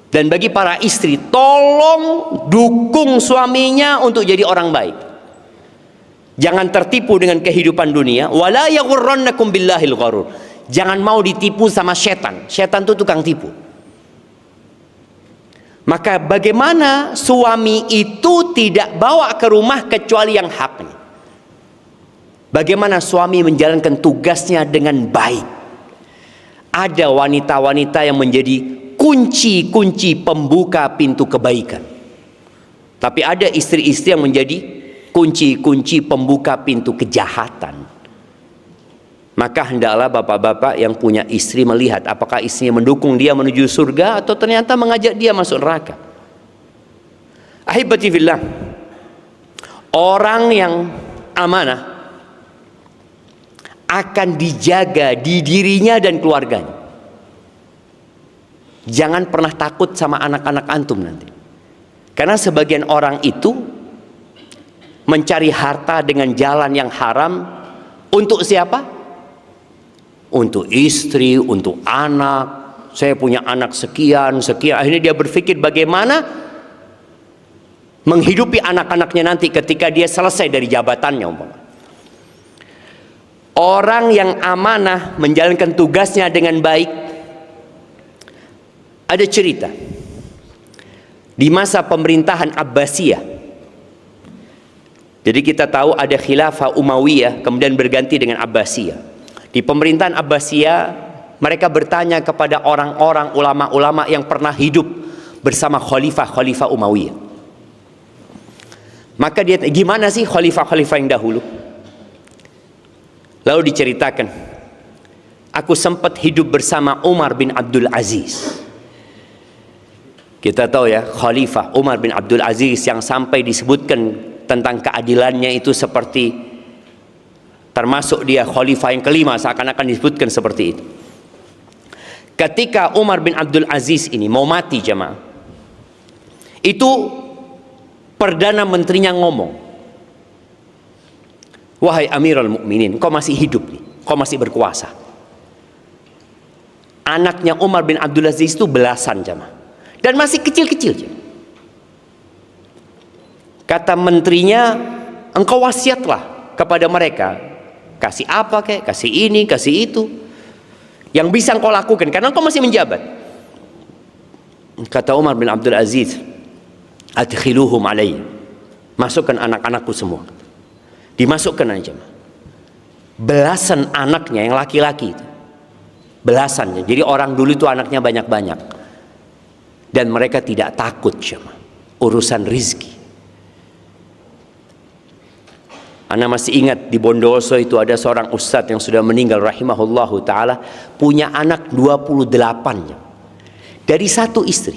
Dan bagi para istri, tolong dukung suaminya untuk jadi orang baik. Jangan tertipu dengan kehidupan dunia. Wala yaghurrannakum billahil gharur. Jangan mau ditipu sama setan. Setan itu tukang tipu. Maka bagaimana suami itu tidak bawa ke rumah kecuali yang haknya. Bagaimana suami menjalankan tugasnya dengan baik. Ada wanita-wanita yang menjadi kunci-kunci pembuka pintu kebaikan. Tapi ada istri-istri yang menjadi kunci-kunci pembuka pintu kejahatan. Maka hendaklah bapak-bapak yang punya istri melihat apakah istrinya mendukung dia menuju surga atau ternyata mengajak dia masuk neraka. Ahibati fillah, orang yang amanah akan dijaga di dirinya dan keluarganya. Jangan pernah takut sama anak-anak antum nanti. Karena sebagian orang itu mencari harta dengan jalan yang haram. Untuk siapa? Untuk istri, untuk anak. Saya punya anak sekian, sekian. Akhirnya dia berpikir bagaimana menghidupi anak-anaknya nanti ketika dia selesai dari jabatannya. Orang yang amanah menjalankan tugasnya dengan baik. Ada cerita di masa pemerintahan Abbasiyah. Jadi kita tahu ada khilafah Umayyah kemudian berganti dengan Abbasiyah. Di pemerintahan Abbasiyah mereka bertanya kepada orang-orang ulama-ulama yang pernah hidup bersama khalifah-khalifah Umayyah. Maka dia, gimana sih khalifah-khalifah yang dahulu? Lalu diceritakan, aku sempat hidup bersama Umar bin Abdul Aziz. Kita tahu ya, Khalifah Umar bin Abdul Aziz yang sampai disebutkan tentang keadilannya itu seperti termasuk dia Khalifah yang kelima, seakan-akan disebutkan seperti itu. Ketika Umar bin Abdul Aziz ini mau mati jemaah, itu Perdana Menterinya ngomong, wahai Amirul Mukminin, kau masih hidup nih, kau masih berkuasa. Anaknya Umar bin Abdul Aziz itu belasan jemaah. Dan masih kecil-kecil. Kata menterinya, engkau wasiatlah kepada mereka. Kasih apa kek, kasih ini, kasih itu. Yang bisa engkau lakukan, karena engkau masih menjabat. Kata Umar bin Abdul Aziz, adkhiluhum alayya. Masukkan anak-anakku semua. Dimasukkan aja. Belasan anaknya yang laki-laki itu. Belasannya. Jadi orang dulu itu anaknya banyak-banyak. Dan mereka tidak takut sama urusan rizki. Ana masih ingat di Bondowoso itu ada seorang ustadz yang sudah meninggal rahimahullahu ta'ala, punya anak 28 dari satu istri.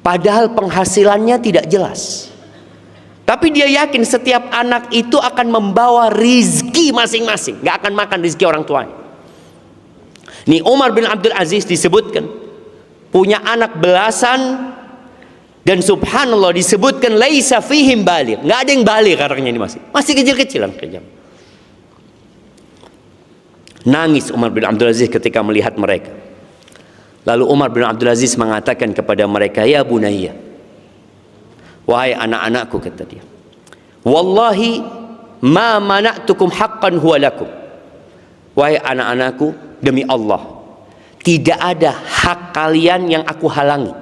Padahal penghasilannya tidak jelas. Tapi dia yakin setiap anak itu akan membawa rizki masing-masing, gak akan makan rizki orang tuanya. Nih Umar bin Abdul Aziz disebutkan punya anak belasan, dan subhanallah disebutkan laisa fihim baligh, nggak ada yang baligh anaknya ini, masih kecil-kecilan kerja. Nangis Umar bin Abdul Aziz ketika melihat mereka. Lalu Umar bin Abdul Aziz mengatakan kepada mereka, ya bunayya, wahai anak-anakku, kata dia, wallahi ma mana'tukum haqqan huwa lakum. Wahai anak-anakku, demi Allah, tidak ada hak kalian yang aku halangi.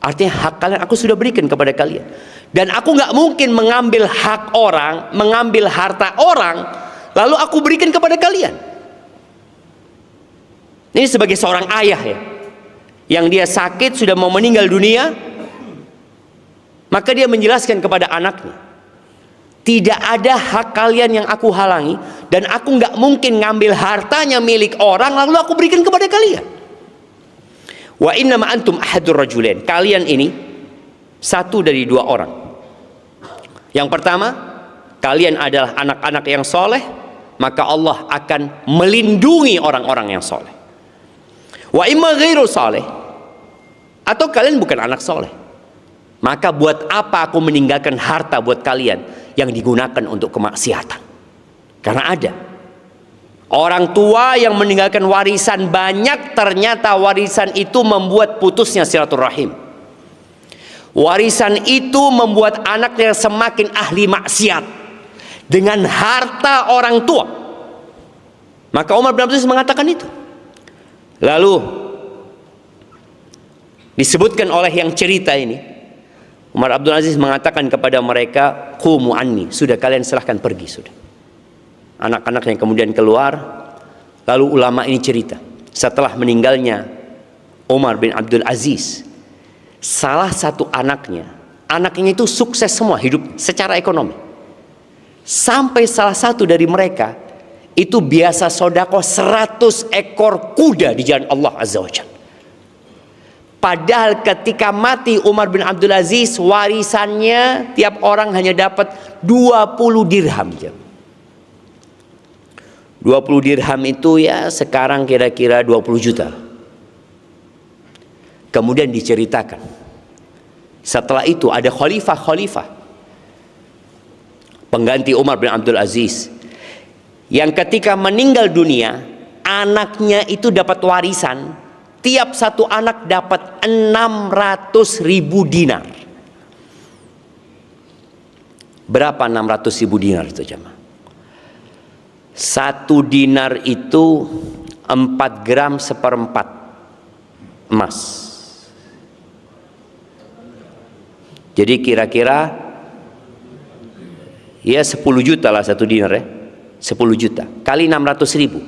Artinya hak kalian aku sudah berikan kepada kalian. Dan aku nggak mungkin mengambil hak orang, mengambil harta orang, lalu aku berikan kepada kalian. Ini sebagai seorang ayah ya, yang dia sakit sudah mau meninggal dunia, maka dia menjelaskan kepada anaknya, tidak ada hak kalian yang aku halangi, dan aku nggak mungkin ngambil hartanya milik orang lalu aku berikan kepada kalian. Wa inna ma antum ahadur rajulain, kalian ini satu dari dua orang. Yang pertama, kalian adalah anak-anak yang soleh, maka Allah akan melindungi orang-orang yang soleh. Wa imma ghairu soleh, atau kalian bukan anak soleh, maka buat apa aku meninggalkan harta buat kalian yang digunakan untuk kemaksiatan? Karena ada orang tua yang meninggalkan warisan banyak, ternyata warisan itu membuat putusnya silaturahim. Warisan itu membuat anaknya semakin ahli maksiat dengan harta orang tua. Maka Umar bin Abdul Aziz mengatakan itu. Lalu disebutkan oleh yang cerita ini, Umar Abdul Aziz mengatakan kepada mereka, qumu anni, sudah kalian silahkan pergi sudah. Anak-anak yang kemudian keluar. Lalu ulama ini cerita, setelah meninggalnya Umar bin Abdul Aziz, salah satu anaknya itu sukses semua hidup secara ekonomi. Sampai salah satu dari mereka itu biasa sodako 100 ekor kuda di jalan Allah Azza wa Jalla. Padahal ketika mati Umar bin Abdul Aziz, warisannya tiap orang hanya dapat 20 dirham. 20 dirham itu ya sekarang kira-kira 20 juta. Kemudian diceritakan, setelah itu ada khalifah pengganti Umar bin Abdul Aziz, yang ketika meninggal dunia, anaknya itu dapat warisan, tiap satu anak dapat 600.000 dinar. Berapa 600.000 dinar itu jemaah? 1 dinar itu 4 gram seperempat emas. Jadi kira-kira ya 10 juta lah 1 dinar ya. 10 juta kali 600.000,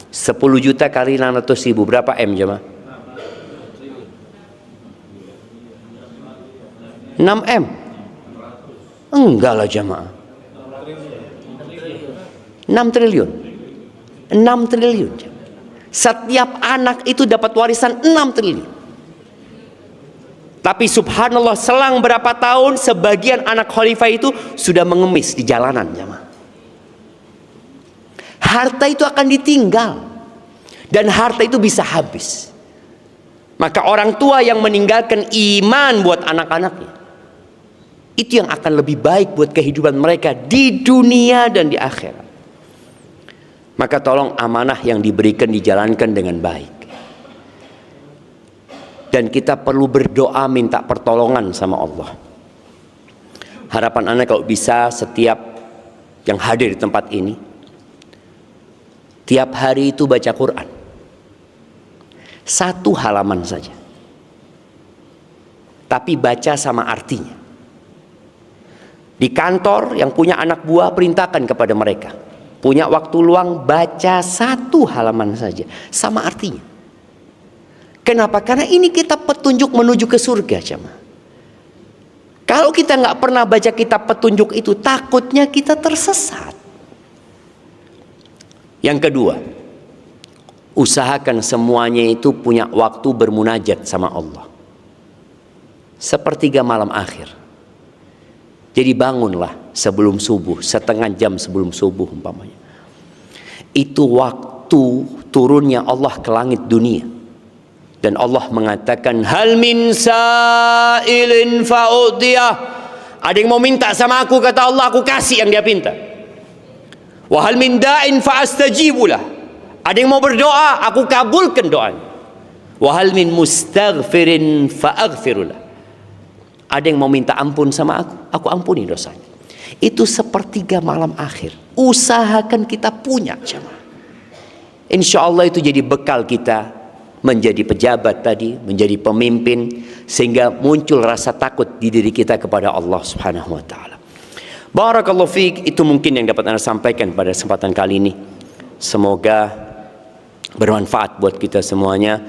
10 juta kali 600.000 berapa M jemaah? 6 M? Enggak lah jemaah, 6 triliun. 6 triliun. Setiap anak itu dapat warisan 6 triliun. Tapi subhanallah, selang berapa tahun sebagian anak khalifah itu sudah mengemis di jalanan jemaah. Harta itu akan ditinggal, dan harta itu bisa habis. Maka orang tua yang meninggalkan iman buat anak-anaknya, itu yang akan lebih baik buat kehidupan mereka di dunia dan di akhirat. Maka tolong amanah yang diberikan dijalankan dengan baik. Dan kita perlu berdoa minta pertolongan sama Allah. Harapan Anda kalau bisa setiap yang hadir di tempat ini, tiap hari itu baca Quran. 1 halaman saja. Tapi baca sama artinya. Di kantor yang punya anak buah, perintahkan kepada mereka, punya waktu luang baca 1 halaman saja sama artinya. Kenapa? Karena ini kitab petunjuk menuju ke surga jemaah. Kalau kita nggak pernah baca kitab petunjuk itu, takutnya kita tersesat. Yang kedua, Usahakan semuanya itu punya waktu bermunajat sama Allah. Sepertiga malam akhir. Jadi bangunlah sebelum subuh, setengah jam sebelum subuh umpamanya. Itu waktu turunnya Allah ke langit dunia. Dan Allah mengatakan, hal min sa'ilin fa'udiyah. Ada yang mau minta sama aku, kata Allah, aku kasih yang dia minta. Wa hal min da'in fa'astajibulah. Ada yang mau berdoa, aku kabulkan doanya. Wa hal min mustaghfirin fa'aghfirulah. Ada yang mau minta ampun sama aku ampuni dosanya. Itu sepertiga malam akhir. Usahakan kita punya jemaah. Insya Allah itu jadi bekal kita menjadi pejabat tadi, menjadi pemimpin, sehingga muncul rasa takut di diri kita kepada Allah Subhanahu wa taala. Barakallahu fiik, itu mungkin yang dapat Anda sampaikan pada kesempatan kali ini. Semoga bermanfaat buat kita semuanya.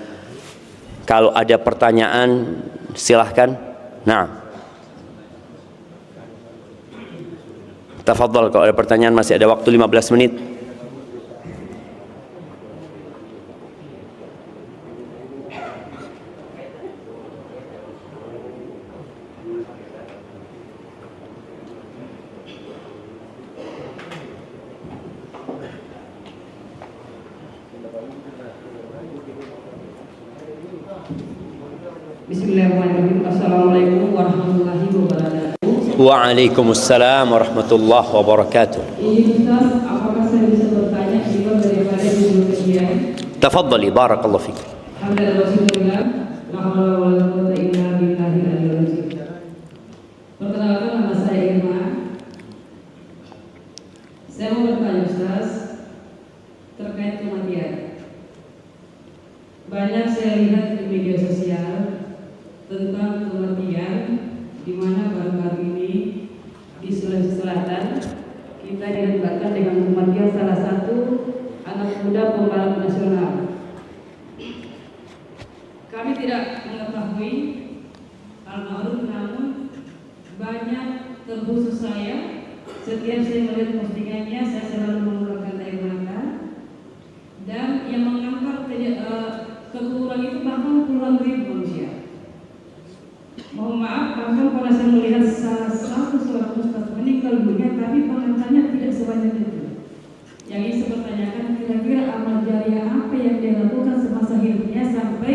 Kalau ada pertanyaan silahkan. Nah, tafadhal, kalau ada pertanyaan, masih ada waktu 15 menit. Bismillahirrahmanirrahim. Assalamualaikum warahmatullahi wabarakatuh. Waalaikumsalam warahmatullahi wabarakatuh. Ini Ustaz, apakah saya bisa bertanya di luar daripada judul kajian? Tafadhali, barakallahu fiik. Alhamdulillah, Rasulullah, la haula wa la quwwata illa billahil aliyyil azim. Perkenalkan, nama saya Irma. Saya mau bertanya Ustaz terkait kematian. Banyak saya lihat di media sosial tentang kematian, di mana baru-baru ini di Sulawesi Selatan kita dilibatkan dengan kematian salah satu anak muda pembalap nasional. Kami tidak mengetahui almarhum, namun banyak terkhusus saya, setiap saya melihat postingannya saya selalu mengeluarkan air mata, dan yang mengantar kekurangan itu bahkan puluhan ribu manusia. Mohon maaf, bahkan kalau saya melihat salah satu seorang ustaz meninggal dunia, tapi pengantarnya tidak sebanyak itu. Yang ingin saya pertanyakan, kira-kira amal jariah apa yang dia lakukan semasa hidupnya sampai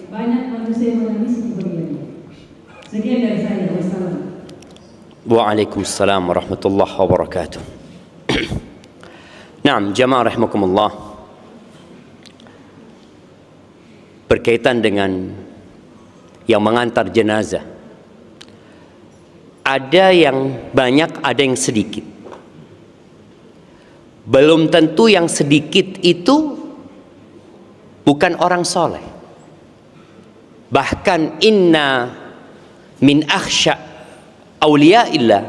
banyak manusia yang menangis di bagiannya. Sekian dari saya. Wassalam. Waalaikumsalam warahmatullahi wabarakatuh. Naam, jamaah rahimakumullah. Berkaitan dengan yang mengantar jenazah, ada yang banyak, ada yang sedikit. Belum tentu yang sedikit itu bukan orang soleh. Bahkan inna min akhsya awliyaillah,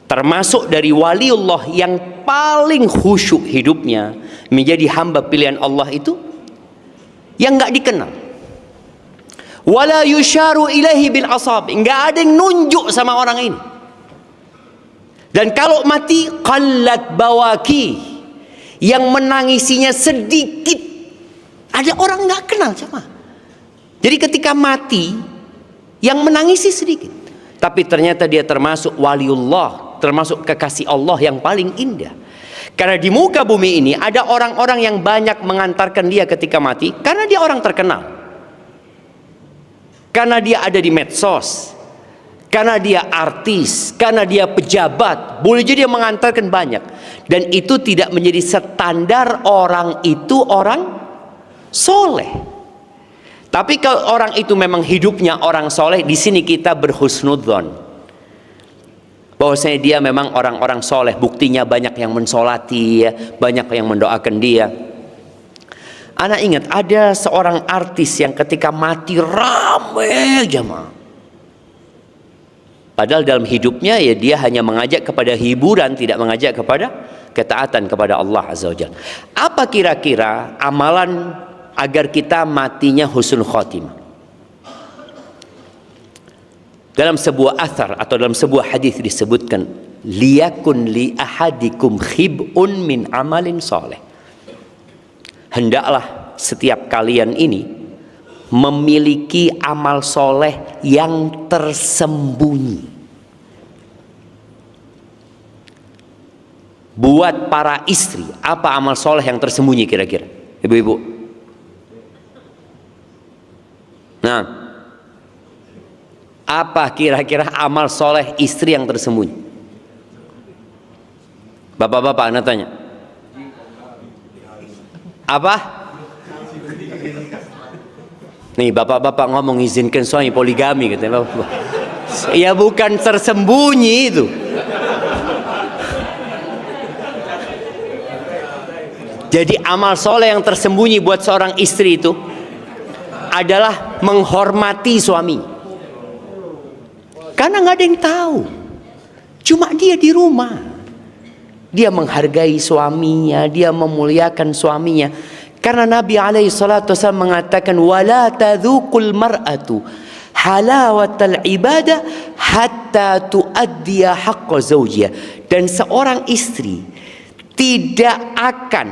termasuk dari waliullah yang paling khusyuk hidupnya menjadi hamba pilihan Allah itu yang nggak dikenal. Wala yusharu ilaihi bil asab, nggak ada yang nunjuk sama orang ini. Dan kalau mati qallat bawaki, yang menangisinya sedikit. Ada orang nggak kenal sama. Jadi ketika mati yang menangisi sedikit, tapi ternyata dia termasuk waliullah, termasuk kekasih Allah yang paling indah. Karena di muka bumi ini ada orang-orang yang banyak mengantarkan dia ketika mati karena dia orang terkenal. Karena dia ada di medsos, karena dia artis, karena dia pejabat, boleh jadi dia mengantarkan banyak. Dan itu tidak menjadi standar orang itu orang soleh. Tapi kalau orang itu memang hidupnya orang soleh, di sini kita berhusnudzon bahwasanya dia memang orang-orang soleh. Buktinya banyak yang mensolati, banyak yang mendoakan dia. Anak ingat ada seorang artis yang ketika mati ramai jemaah. Padahal dalam hidupnya ya dia hanya mengajak kepada hiburan, tidak mengajak kepada ketaatan kepada Allah Azza wa Jalla. Apa kira-kira amalan agar kita matinya husnul khotimah? Dalam sebuah athar atau dalam sebuah hadis disebutkan, liyakun li ahadikum khib'un min amalin soleh. hendaklah setiap kalian ini memiliki amal soleh yang tersembunyi. Buat para istri, apa amal soleh yang tersembunyi kira-kira, ibu-ibu? Nah, apa kira-kira amal soleh istri yang tersembunyi? Bapak-bapak, anda tanya. Apa? Nih, bapak-bapak ngomong izinkan suami poligami, katanya bapak. Ya bukan tersembunyi itu. Jadi amal soleh yang tersembunyi buat seorang istri itu adalah menghormati suami. Karena nggak ada yang tahu, cuma dia di rumah. Dia menghargai suaminya, dia memuliakan suaminya. Karena Nabi SAW mengatakan, wala tadzuqul mar'atu halawatal ibadah hatta tuaddiya haqqa zawjiyah. Dan seorang istri tidak akan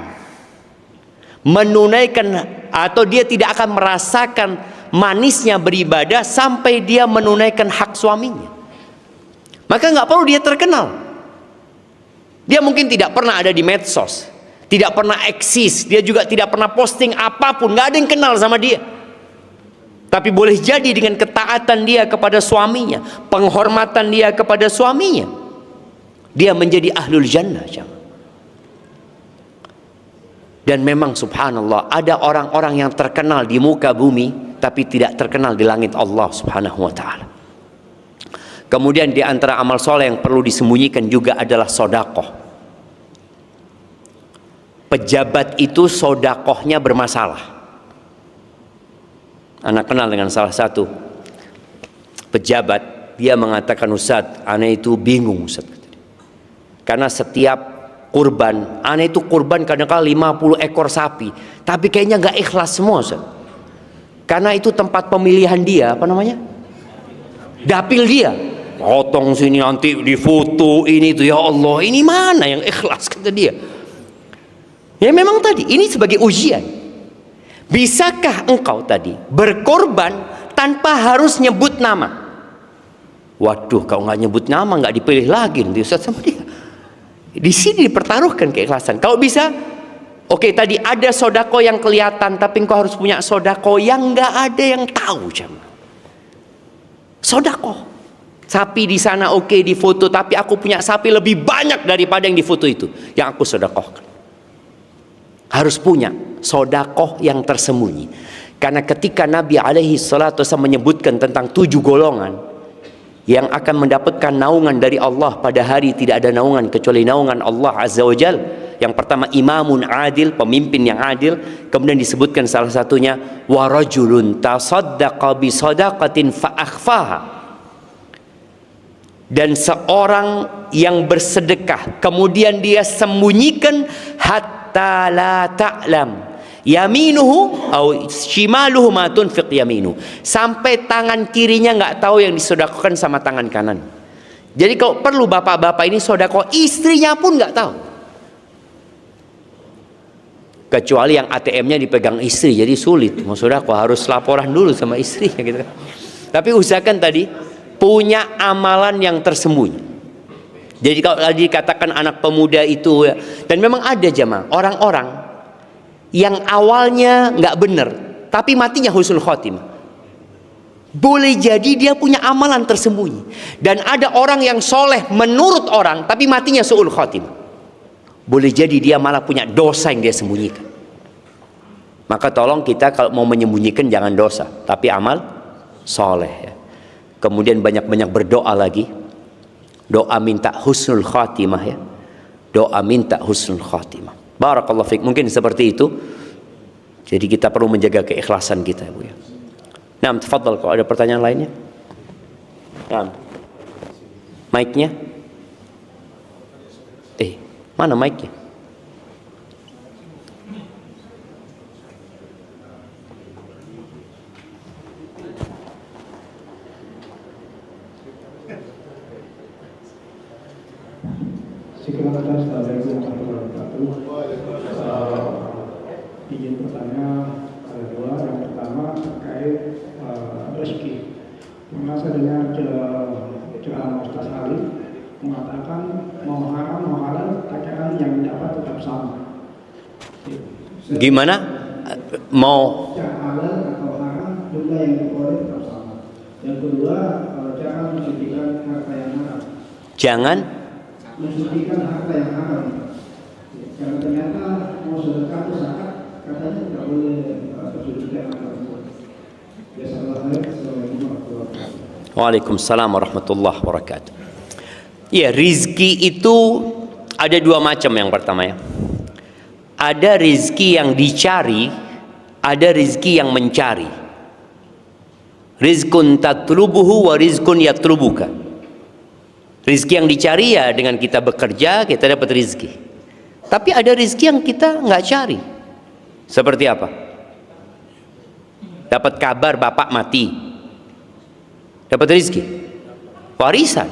menunaikan, atau dia tidak akan merasakan manisnya beribadah sampai dia menunaikan hak suaminya. Maka nggak perlu dia terkenal. Dia mungkin tidak pernah ada di medsos, tidak pernah eksis, dia juga tidak pernah posting apapun, nggak ada yang kenal sama dia. Tapi boleh jadi dengan ketaatan dia kepada suaminya, penghormatan dia kepada suaminya, dia menjadi ahlul jannah. Dan memang subhanallah, ada orang-orang yang terkenal di muka bumi tapi tidak terkenal di langit Allah subhanahu wa ta'ala. Kemudian di antara amal soleh yang perlu disembunyikan juga adalah sodakoh. Pejabat itu sodakohnya bermasalah. Anak kenal dengan salah satu pejabat, dia mengatakan, Ustadz, anak itu bingung Ustadz. Karena setiap kurban, aneh itu kurban kadang-kadang 50 ekor sapi, tapi kayaknya nggak ikhlas semua, Ustaz. Karena itu tempat pemilihan dia, apa namanya? Dapil dia. Potong sini nanti difoto ini itu, ya Allah, ini mana yang ikhlas, kata dia. Ya memang tadi ini sebagai ujian. Bisakah engkau tadi berkorban tanpa harus nyebut nama? Waduh, kau nggak nyebut nama nggak dipilih lagi nanti Ustaz sama dia. Di sini dipertaruhkan keikhlasan. Kalau bisa, oke, tadi ada sodako yang kelihatan, tapi engkau harus punya sodako yang nggak ada yang tahu, jemaah. Sodako, sapi di sana oke, di foto, tapi aku punya sapi lebih banyak daripada yang di foto itu, yang aku sodakohkan. Harus punya sodako yang tersembunyi. Karena ketika Nabi SAW menyebutkan tentang 7 golongan yang akan mendapatkan naungan dari Allah pada hari tidak ada naungan kecuali naungan Allah Azza wa Jal. Yang pertama, imamun adil, pemimpin yang adil. Kemudian disebutkan salah satunya, wa rajulun tasaddaqa bi sadaqatin fa akhfaha. Dan seorang yang bersedekah kemudian dia sembunyikan, hatta la ta'lam yaminuhu atau shimaluhu ma tunfiq yaminu, sampai tangan kirinya nggak tahu yang disedekahkan sama tangan kanan. Jadi kalau perlu bapak-bapak ini sedekah, istrinya pun nggak tahu, kecuali yang ATM-nya dipegang istri, jadi sulit mau sedekah, harus laporan dulu sama istrinya gitu kan. Tapi usahakan tadi punya amalan yang tersembunyi. Jadi kalau tadi dikatakan anak pemuda itu ya, dan memang ada jemaah orang-orang yang awalnya nggak benar, tapi matinya husnul khotimah. Boleh jadi dia punya amalan tersembunyi. Dan ada orang yang soleh menurut orang, tapi matinya su'ul khotimah. Boleh jadi dia malah punya dosa yang dia sembunyikan. Maka tolong kita kalau mau menyembunyikan jangan dosa, tapi amal soleh ya. Kemudian banyak-banyak berdoa lagi. Doa minta husnul khotimah ya. Doa minta husnul khotimah. Barakallahu fiik. Mungkin seperti itu. Jadi kita perlu menjaga keikhlasan kita, Bu ya. Nah, tafadhal kalau ada pertanyaan lainnya. Nah. Mic-nya? Mana mic-nya? Assalamualaikum warahmatullahi wabarakatuh. Izin bertanya ada dua. Yang pertama terkait rezeki. Pernah saya dengar ceramah Ustaz Ali mengatakan mau haram mau halal takaran yang dapat tetap sama. Gimana? Mau Yang halal atau haram jumlah yang diperoleh tetap sama. Yang kedua, jangan mensucikan harta yang haram. jangan Mensucikan harta yang haram. Karena ternyata mau sedekah atau zakat katanya tidak boleh tersucikan harta tersebut. Assalamualaikum warahmatullahi wabarakatuh. Waalaikumsalam warahmatullahi wabarakatuh. Ya, rizki itu ada dua macam. Yang pertama ya, ada rizki yang dicari, ada rizki yang mencari. Rizkun tatlubuhu wa rizkun yatlubuka. Rizki yang dicari ya dengan kita bekerja kita dapat rizki. Tapi ada rizki yang kita nggak cari. Seperti apa? Dapat kabar bapak mati, dapat rizki, warisan.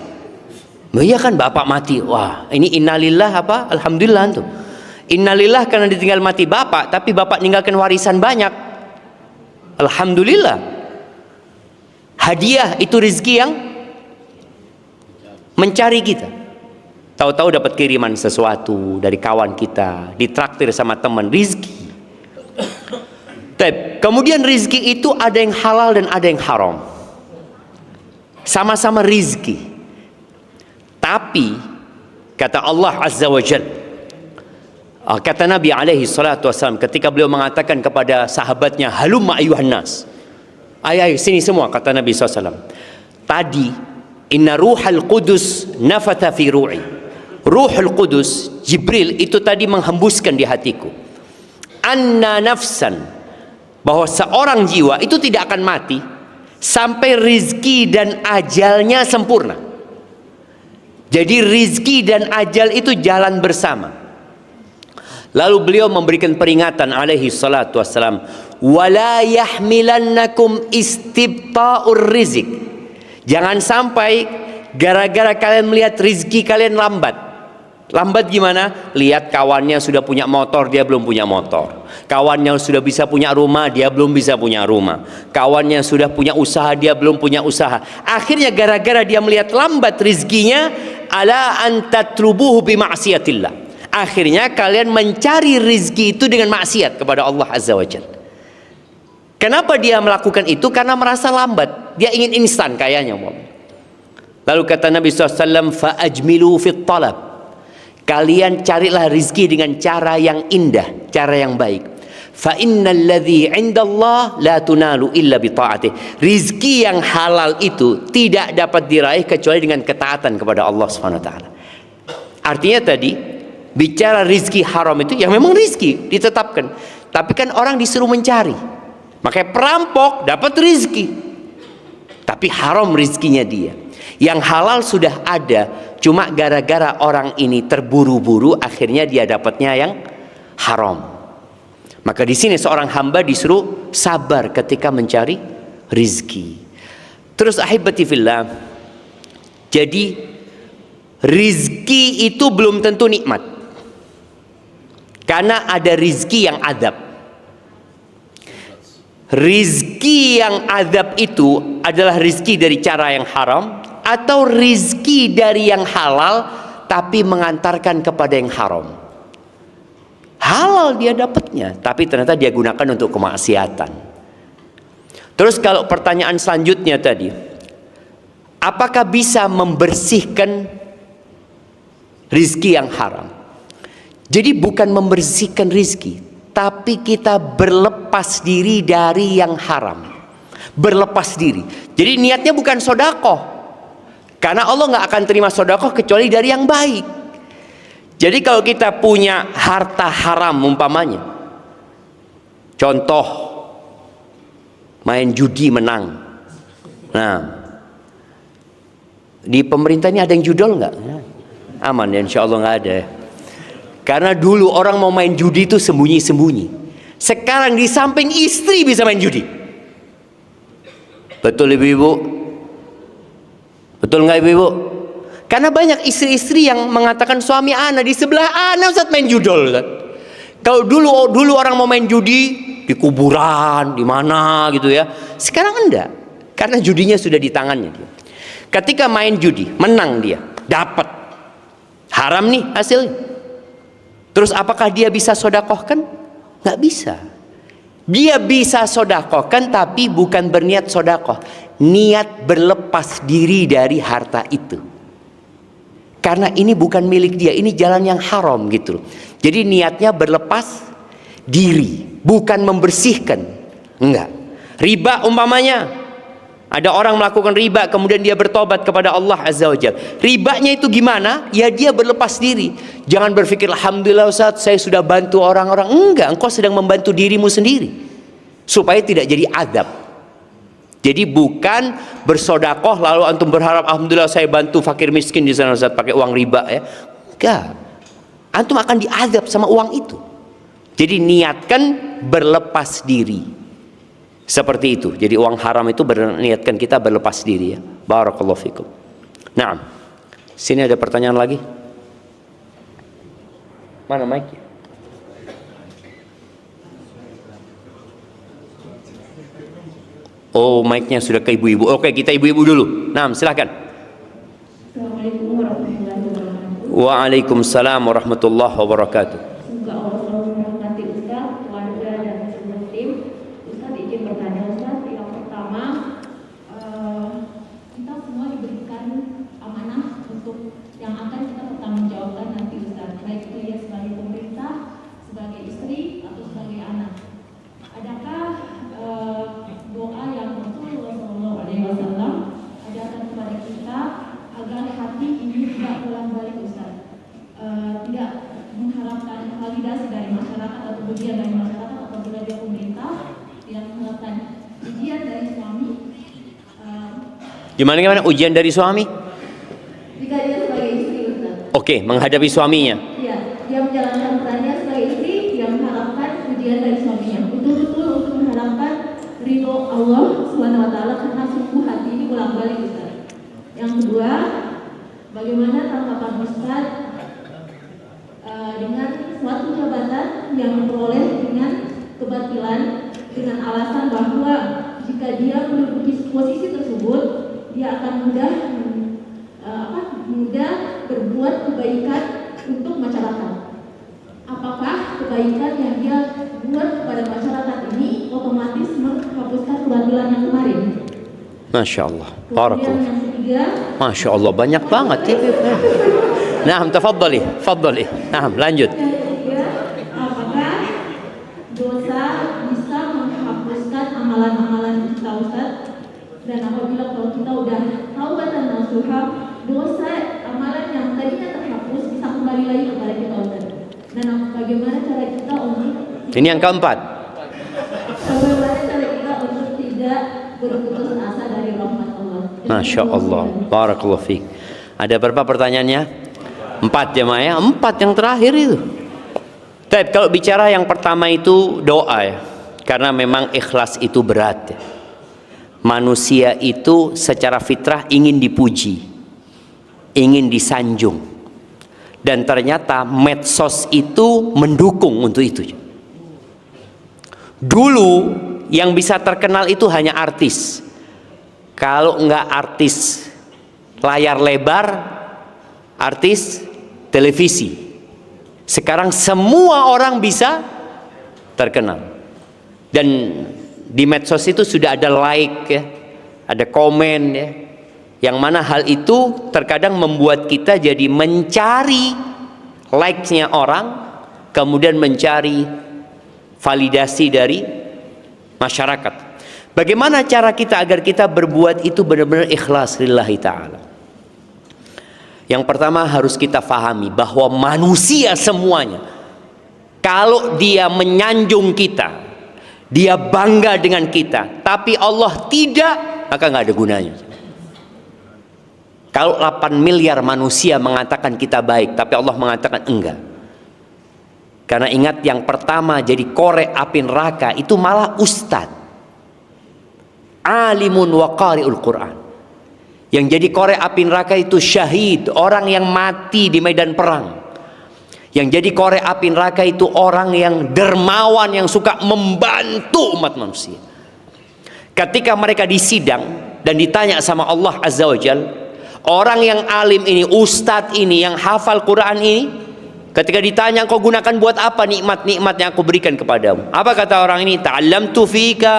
Iya kan bapak mati, wah ini innalillah apa? Alhamdulillah tuh. Innalillah karena ditinggal mati bapak, tapi bapak ninggalkan warisan banyak. Alhamdulillah. Hadiah itu rizki yang mencari kita. Tahu-tahu dapat kiriman sesuatu dari kawan kita, ditraktir sama teman, rizki. Kemudian rizki itu ada yang halal dan ada yang haram. Sama-sama rizki. Tapi kata Allah Azza wa Jalla, kata Nabi alaihi salatu wasallam ketika beliau mengatakan kepada sahabatnya, halumma ayuhan nas, ayo sini semua, kata Nabi SAW, tadi inna ruhal qudus nafatha fi ru'i, ruhul qudus Jibril itu tadi menghembuskan di hatiku, anna nafsan, bahwa seorang jiwa itu tidak akan mati sampai rizki dan ajalnya sempurna. Jadi rizki dan ajal itu jalan bersama. Lalu beliau memberikan peringatan alaihi salatu wassalam, wala yahmilannakum istibta'ur rizik. Jangan sampai gara-gara kalian melihat rizki kalian lambat. Lambat gimana? Lihat kawannya sudah punya motor, dia belum punya motor. Kawannya sudah bisa punya rumah, dia belum bisa punya rumah. Kawannya sudah punya usaha, dia belum punya usaha. Akhirnya gara-gara dia melihat lambat rizkinya, ala antatrubuhu bima'siyatillah. Akhirnya kalian mencari rizki itu dengan maksiat kepada Allah Azza wa Jalla. Kenapa dia melakukan itu? Karena merasa lambat. Dia ingin instan kayaknya. Lalu kata Nabi SAW, fa'ajmilu fit talab. Kalian carilah rizki dengan cara yang indah, cara yang baik. Fa innal ladzi 'indallah la tunalu illa bi ta'atih. Rizki yang halal itu tidak dapat diraih kecuali dengan ketaatan kepada Allah Subhanahu wa taala. Artinya tadi bicara rizki haram itu yang memang rizki ditetapkan, tapi kan orang disuruh mencari. Makanya perampok dapat rizki, tapi haram rizkinya dia. Yang halal sudah ada, cuma gara-gara orang ini terburu-buru akhirnya dia dapatnya yang haram. Maka di sini seorang hamba disuruh sabar ketika mencari rizki. Terus ahibati fillah, jadi rizki itu belum tentu nikmat, karena ada rizki yang adab. Rizki yang adab itu adalah rizki dari cara yang haram, atau rizki dari yang halal tapi mengantarkan kepada yang haram. Halal dia dapatnya, tapi ternyata dia gunakan untuk kemaksiatan. Terus kalau pertanyaan selanjutnya tadi, apakah bisa membersihkan rizki yang haram? Jadi bukan membersihkan rizki, tapi kita berlepas diri dari yang haram. Berlepas diri. Jadi niatnya bukan sodakoh, karena Allah nggak akan terima sodakoh kecuali dari yang baik. Jadi kalau kita punya harta haram umpamanya, contoh main judi menang. Nah, di pemerintah ini ada yang judol nggak? Aman ya, insya Allah nggak ada. Karena dulu orang mau main judi itu sembunyi-sembunyi. Sekarang di samping istri bisa main judi. Betul ibu-ibu? Betul nggak ibu-ibu? Karena banyak istri-istri yang mengatakan suami ana di sebelah ana Ustaz main judol Ustaz. Kalau dulu orang mau main judi di kuburan, di mana gitu ya. Sekarang enggak, karena judinya sudah di tangannya dia. Ketika main judi, menang dia, dapat haram nih hasilnya. Terus apakah dia bisa sodakohkan? Nggak bisa. Dia bisa sodakohkan tapi bukan berniat sodakoh, niat berlepas diri dari harta itu. Karena ini bukan milik dia, ini jalan yang haram gitu loh. Jadi niatnya berlepas diri, bukan membersihkan. Enggak. Riba umpamanya, ada orang melakukan riba kemudian dia bertobat kepada Allah Azza wa Jalla. Ribanya itu gimana? Ya dia berlepas diri. Jangan berpikir alhamdulillah Ustaz saya sudah bantu orang-orang. Enggak, engkau sedang membantu dirimu sendiri supaya tidak jadi azab. Jadi bukan bersodakoh lalu antum berharap alhamdulillah saya bantu fakir miskin di sana Ustaz pakai uang riba ya. Enggak. Antum akan diazab sama uang itu. Jadi niatkan berlepas diri. Seperti itu. Jadi uang haram itu berniatkan kita berlepas diri ya. Barakallahu fikum. Naam. Sini ada pertanyaan lagi. Mana mic-nya? Oh, mic-nya sudah ke ibu-ibu. Oke, kita ibu-ibu dulu. Naam, silakan. Assalamualaikum warahmatullahi wabarakatuh. Waalaikumsalam warahmatullahi wabarakatuh. Semoga Allah selalu memberkati Ustaz, keluarga dan semua tim. Ustaz izin bertanya Ustaz, yang pertama kita semua diberikan amanah untuk yang akan kita pertanggungjawabkan nanti Ustaz, baik itu ya sebagai pemerintah, sebagai istri atau sebagai anak. Adakah doa yang Rasulullah SAW ajarkan kepada kita agar hati ini tidak bolak-balik Ustaz, tidak mengharapkan validasi dari masyarakat atau ujian dari masyarakat apabila dia pemerintah, tidak mengharapkan ujian dari suami. Gimana ujian dari suami? Jika dia sebagai istri Ustaz. Oke, menghadapi suaminya. Iya, dia menjalankan perannya sebagai istri, dia mengharapkan ujian dari suaminya. Betul-betul untuk mengharapkan ridho Allah Subhanahu wa taala karena sungguh hati ini bolak-balik Ustaz. Yang kedua, bagaimana tanggapan Ustaz dengan suatu jabatan yang diperoleh dengan kebatilan dengan alasan bahwa jika dia menduduki posisi tersebut dia akan mudah berbuat kebaikan untuk masyarakat. Apakah kebaikan yang dia buat kepada masyarakat ini otomatis menghapuskan kebatilan yang kemarin? Masya Allah. Barakallah. Yang ketiga, Masya Allah banyak banget ya. Nah, tafadhali. Nah, lanjut. yang ketiga, apakah dosa bisa menghapuskan amalan-amalan kita Ustaz? Dan apabila kalau kita udah taubatan nasuha, dosa amalan yang tadinya terhapus bisa kembali lagi kepada kita Ustaz. Dan bagaimana cara kita untuk Ini yang keempat. bagaimana cara kita untuk tidak berputus asa dari rahmat Allah? Masya Allah. Barakallahu fiik. Ada berapa pertanyaannya? 4 jemaah ya. 4 yang terakhir itu. Tapi kalau bicara yang pertama itu doa ya. Karena memang ikhlas itu berat ya. Manusia itu secara fitrah ingin dipuji, ingin disanjung, dan ternyata medsos itu mendukung untuk itu. Dulu yang bisa terkenal itu hanya artis. Kalau enggak artis layar lebar, artis televisi. Sekarang semua orang bisa terkenal. Dan di medsos itu sudah ada like ya, ada komen ya. Yang mana hal itu terkadang membuat kita jadi mencari like-nya orang, kemudian mencari validasi dari masyarakat. Bagaimana cara kita agar kita berbuat itu benar-benar ikhlas lillahi ta'ala? Yang pertama harus kita fahami bahwa manusia semuanya, kalau dia menyanjung kita, dia bangga dengan kita, tapi Allah tidak, maka nggak ada gunanya. Kalau 8 miliar manusia mengatakan kita baik, tapi Allah mengatakan enggak. Karena ingat yang pertama jadi korek api neraka itu malah ustadz, alimun wa qari'ul Quran. Yang jadi korek api neraka itu syahid, orang yang mati di medan perang. Yang jadi korek api neraka itu orang yang dermawan, yang suka membantu umat manusia. Ketika mereka disidang dan ditanya sama Allah Azza wa Jal, orang yang alim ini, ustadz ini, yang hafal Quran ini, ketika ditanya, kau gunakan buat apa nikmat-nikmat yang aku berikan kepadamu? Apa kata orang ini? Ta'allamtu fika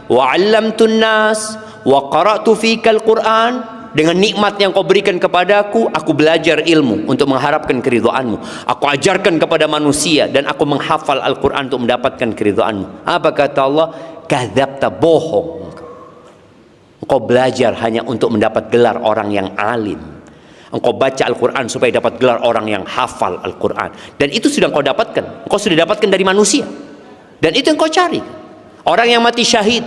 wa 'allamtun nas wa qara'tu fika al-Quran. Dengan nikmat yang kau berikan kepadaku, aku belajar ilmu untuk mengharapkan keridhaanmu. Aku ajarkan kepada manusia dan aku menghafal Al-Quran untuk mendapatkan keridhaanmu. Apa kata Allah? Kadzabta, bohong. Engkau belajar hanya untuk mendapat gelar orang yang alim. Engkau baca Al-Quran supaya dapat gelar orang yang hafal Al-Quran. Dan itu sudah engkau dapatkan. Engkau sudah dapatkan dari manusia. Dan itu yang kau cari. Orang yang mati syahid,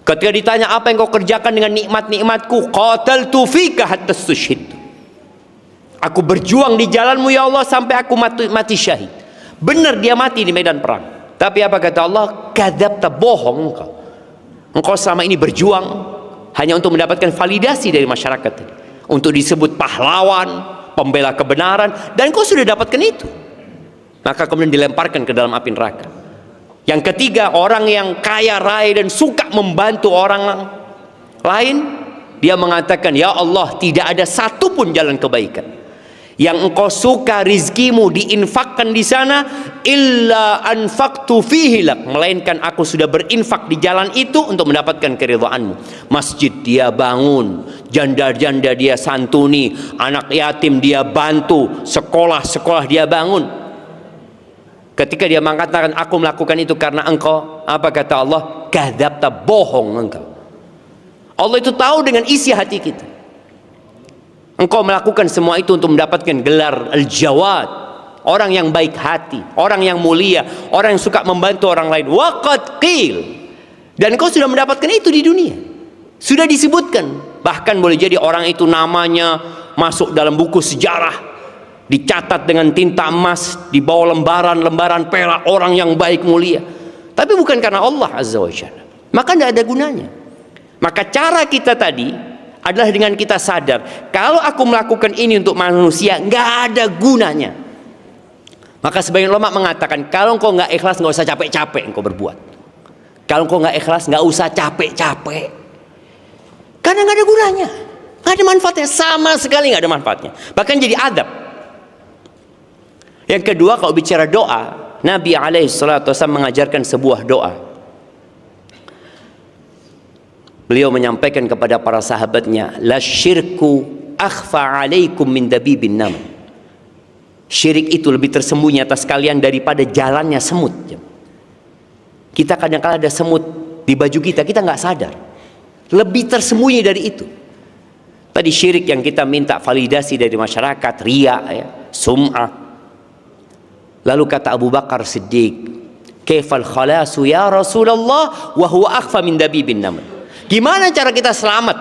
ketika ditanya apa yang kau kerjakan dengan nikmat-nikmatku, qataltu fika hatta stushhid. Aku berjuang di jalanmu ya Allah sampai aku mati syahid. Benar dia mati di medan perang. Tapi apa kata Allah? Kadzabta, bohong engkau. Engkau selama ini berjuang hanya untuk mendapatkan validasi dari masyarakat, untuk disebut pahlawan, pembela kebenaran, dan kau sudah dapatkan itu. Maka kemudian dilemparkan ke dalam api neraka. Yang ketiga, orang yang kaya raya dan suka membantu orang lain, dia mengatakan, ya Allah, tidak ada satupun jalan kebaikan yang engkau suka rizkimu diinfakkan di sana, illa anfaqtu fihi lak, melainkan aku sudah berinfak di jalan itu untuk mendapatkan keridhaanmu. Masjid dia bangun, janda-janda dia santuni, anak yatim dia bantu, sekolah-sekolah dia bangun. Ketika dia mengatakan aku melakukan itu karena engkau, apa kata Allah? Kadzabta, bohong engkau. Allah itu tahu dengan isi hati kita. Engkau melakukan semua itu untuk mendapatkan gelar Al-Jawad, orang yang baik hati, orang yang mulia, orang yang suka membantu orang lain. Waqad qil, dan engkau sudah mendapatkan itu di dunia, sudah disebutkan. Bahkan boleh jadi orang itu namanya masuk dalam buku sejarah, dicatat dengan tinta emas, di bawah lembaran-lembaran perak, orang yang baik mulia. Tapi bukan karena Allah Azza wa Jalla, maka tidak ada gunanya. Maka cara kita tadi adalah dengan kita sadar, kalau aku melakukan ini untuk manusia, nggak ada gunanya. Maka sebagian ulama mengatakan, kalau engkau nggak ikhlas, nggak usah capek-capek engkau berbuat. Kalau engkau nggak ikhlas, nggak usah capek-capek, karena nggak ada gunanya, nggak ada manfaatnya, sama sekali nggak ada manfaatnya, bahkan jadi adab. Yang kedua, kalau bicara doa, Nabi SAW mengajarkan sebuah doa. Beliau menyampaikan kepada para sahabatnya, la syirku akhfa alaikum min dabibin nam. Syirik itu lebih tersembunyi atas kalian daripada jalannya semut. Kita kadang-kadang ada semut di baju kita, kita nggak sadar. Lebih tersembunyi dari itu. Tadi syirik yang kita minta validasi dari masyarakat, riya, ya, sum'ah. Lalu kata Abu Bakar Siddiq, kaifal khalasu ya Rasulullah wa huwa akhfa min dabibin nam. Gimana cara kita selamat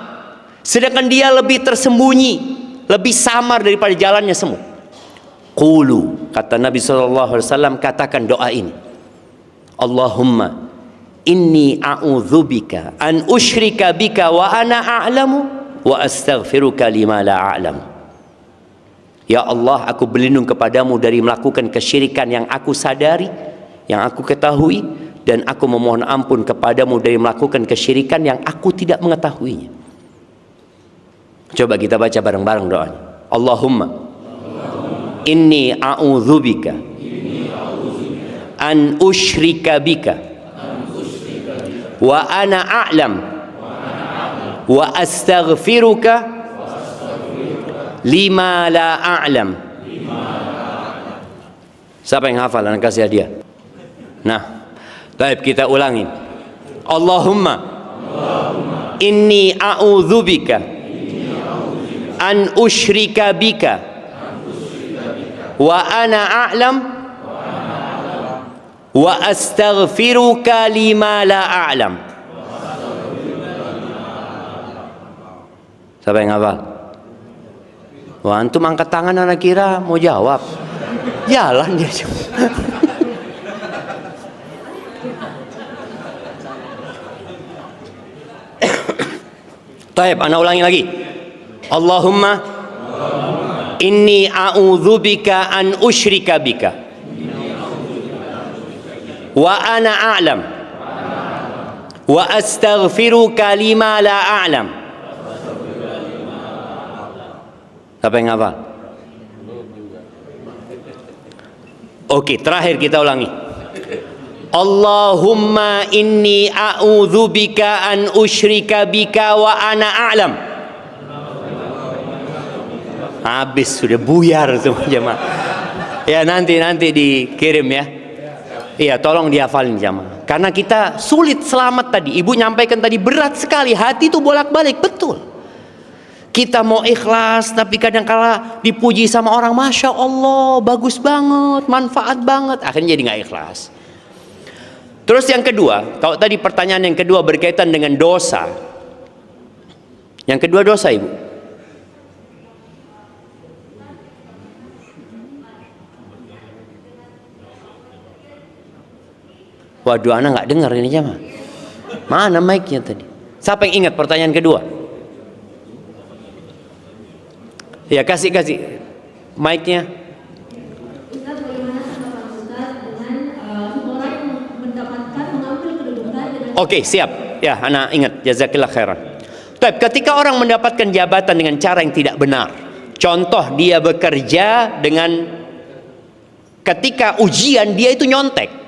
sedangkan dia lebih tersembunyi, lebih samar daripada jalannya semut? Qulu, kata Nabi SAW, katakan doa ini, Allahumma inni a'udzubika an usyrika bika wa ana a'lamu wa astaghfiruka lima la a'lamu. Ya Allah, aku berlindung kepadamu dari melakukan kesyirikan yang aku sadari, yang aku ketahui, dan aku memohon ampun kepadamu dari melakukan kesyirikan yang aku tidak mengetahuinya. Coba kita baca bareng-bareng doanya. Allahumma inni a'udzubika an usyrika bika wa ana a'lam wa astaghfiruka lima la a'lam. Siapa yang hafal? Anak kasih hadiah. Nah, baik, kita ulangi. Allahumma inni a'udzubika an usyrika bika wa ana a'lam wa astaghfiruka lima la a'lam. Siapa yang hafal? Wah, antum angkat tangan, anak kira mau jawab. Jalan dia. Taib, ana ulangi lagi. Allahumma Inni a'udzubika an usyrika bika wa ana a'lam wa astaghfiruka lima la a'lam. Apa yang hafal? Oke, terakhir kita ulangi. Allahumma inni a'udzubika an usyrika bika wa ana a'lam. Habis, sudah buyar semua jemaah. Ya, nanti dikirim ya. Iya, tolong dihafalin jemaah. Karena kita sulit selamat tadi. Ibu nyampaikan tadi berat sekali. Hati itu bolak-balik, betul. Kita mau ikhlas, tapi kadang-kala dipuji sama orang, Masya Allah, bagus banget, manfaat banget. Akhirnya jadi nggak ikhlas. Terus yang kedua, kalau tadi pertanyaan yang kedua berkaitan dengan dosa. Yang kedua dosa, Ibu. Waduh, anak nggak dengar ini jemaah. Mana mic-nya tadi? Siapa yang ingat pertanyaan kedua? Ya, kasih mic-nya. Ustaz, bagaimana tanggapan Ustaz dengan seseorang yang mendapatkan mengambil kedudukan dengan Oke, siap. Ya, anak ingat. Jazakillah khairan. Tapi ketika orang mendapatkan jabatan dengan cara yang tidak benar, contoh dia bekerja dengan ketika ujian dia itu nyontek,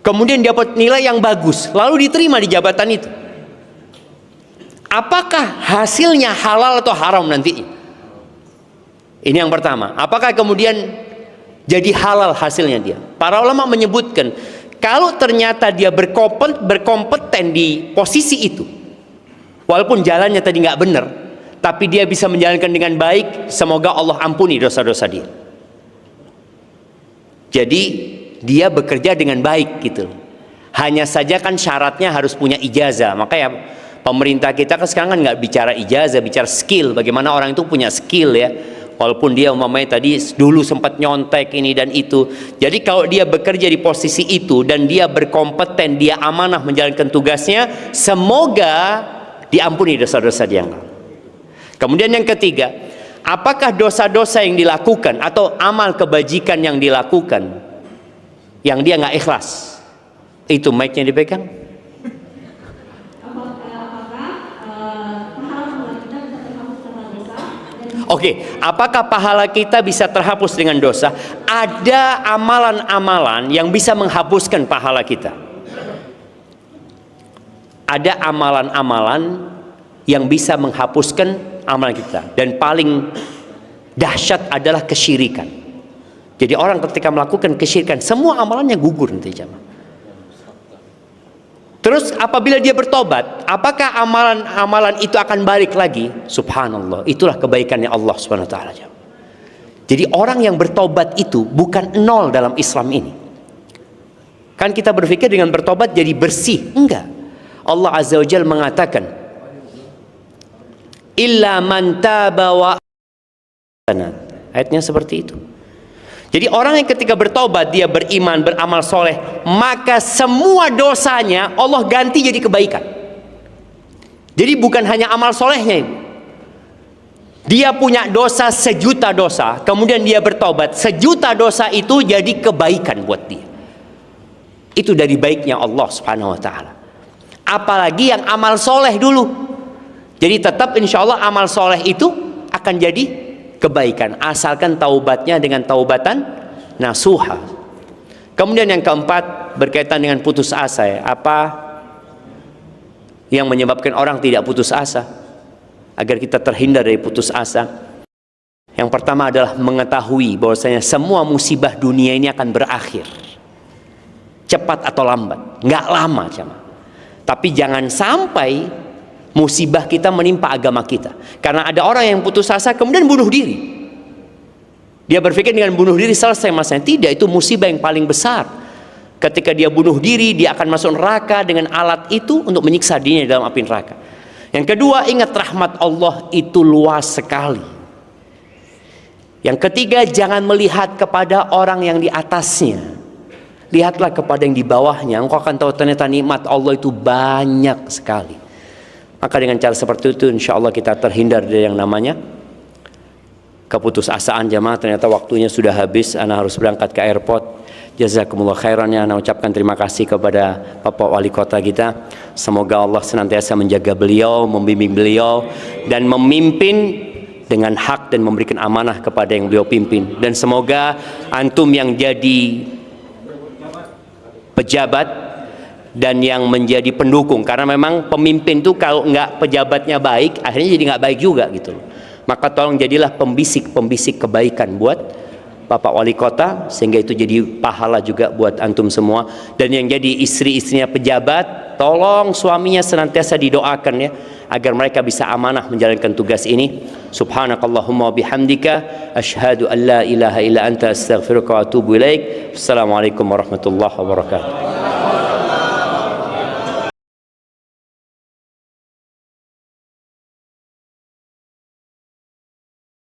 kemudian dapat nilai yang bagus, lalu diterima di jabatan itu. Apakah hasilnya halal atau haram nanti? Ini yang pertama. Apakah kemudian jadi halal hasilnya dia? Para ulama menyebutkan, kalau ternyata dia berkompeten di posisi itu, walaupun jalannya tadi nggak benar, tapi dia bisa menjalankan dengan baik, semoga Allah ampuni dosa-dosa dia. Jadi dia bekerja dengan baik gitu. Hanya saja kan syaratnya harus punya ijazah. Makanya pemerintah kita kan sekarang kan nggak bicara ijazah, bicara skill. Bagaimana orang itu punya skill ya. Walaupun dia umpamanya tadi dulu sempat nyontek ini dan itu. Jadi kalau dia bekerja di posisi itu dan dia berkompeten, dia amanah menjalankan tugasnya, semoga diampuni dosa-dosa dia yang lalu. Kemudian yang ketiga, apakah dosa-dosa yang dilakukan atau amal kebajikan yang dilakukan yang dia nggak ikhlas, itu mic-nya dipegang? Oke, apakah pahala kita bisa terhapus dengan dosa? Ada amalan-amalan yang bisa menghapuskan pahala kita. Ada amalan-amalan yang bisa menghapuskan amalan kita. Dan paling dahsyat adalah kesyirikan. Jadi orang ketika melakukan kesyirikan, semua amalannya gugur nanti jemaah. Terus apabila dia bertobat, apakah amalan-amalan itu akan balik lagi? Subhanallah, itulah kebaikannya Allah Subhanahu wa taala. Jadi orang yang bertobat itu bukan nol dalam Islam ini. Kan kita berpikir dengan bertobat jadi bersih, enggak. Allah Azza wa Jalla mengatakan, illa man taba wa amana. Ayatnya seperti itu. Jadi orang yang ketika bertobat, dia beriman, beramal soleh, maka semua dosanya Allah ganti jadi kebaikan. Jadi bukan hanya amal solehnya, Ibu. Dia punya dosa 1.000.000 dosa, kemudian dia bertobat, 1.000.000 dosa itu jadi kebaikan buat dia. Itu dari baiknya Allah Subhanahu wa taala. Apalagi yang amal soleh dulu. Jadi tetap insya Allah amal soleh itu akan jadi kebaikan, asalkan taubatnya dengan taubatan nasuha. Kemudian yang keempat berkaitan dengan putus asa ya. Apa yang menyebabkan orang tidak putus asa agar kita terhindar dari putus asa? Yang pertama adalah mengetahui bahwasanya semua musibah dunia ini akan berakhir, cepat atau lambat, nggak lama cuma. Tapi jangan sampai musibah kita menimpa agama kita. Karena ada orang yang putus asa kemudian bunuh diri. Dia berpikir dengan bunuh diri selesai masalahnya. Tidak, itu musibah yang paling besar. Ketika dia bunuh diri, dia akan masuk neraka dengan alat itu untuk menyiksa dirinya dalam api neraka. Yang kedua, ingat rahmat Allah itu luas sekali. Yang ketiga, jangan melihat kepada orang yang di atasnya. Lihatlah kepada yang di bawahnya. Engkau akan tahu ternyata nikmat Allah itu banyak sekali. Maka dengan cara seperti itu insya Allah kita terhindar dari yang namanya keputusasaan jamaah, ternyata waktunya sudah habis, ana harus berangkat ke airport. Jazakumullah khairan ya, ana ucapkan terima kasih kepada Bapak Wali Kota kita. Semoga Allah senantiasa menjaga beliau, membimbing beliau, dan memimpin dengan hak dan memberikan amanah kepada yang beliau pimpin. Dan semoga antum yang jadi pejabat dan yang menjadi pendukung, karena memang pemimpin itu kalau nggak pejabatnya baik, akhirnya jadi nggak baik juga gitu loh. Maka tolong jadilah pembisik kebaikan buat Bapak Wali Kota, sehingga itu jadi pahala juga buat antum semua. Dan yang jadi istri-istrinya pejabat, tolong suaminya senantiasa didoakan ya, agar mereka bisa amanah menjalankan tugas ini. Subhanakallahumma bihamdika asyhadu an la ilaha illa anta astaghfiruka wa atubu ilaik. Assalamualaikum warahmatullahi wabarakatuh.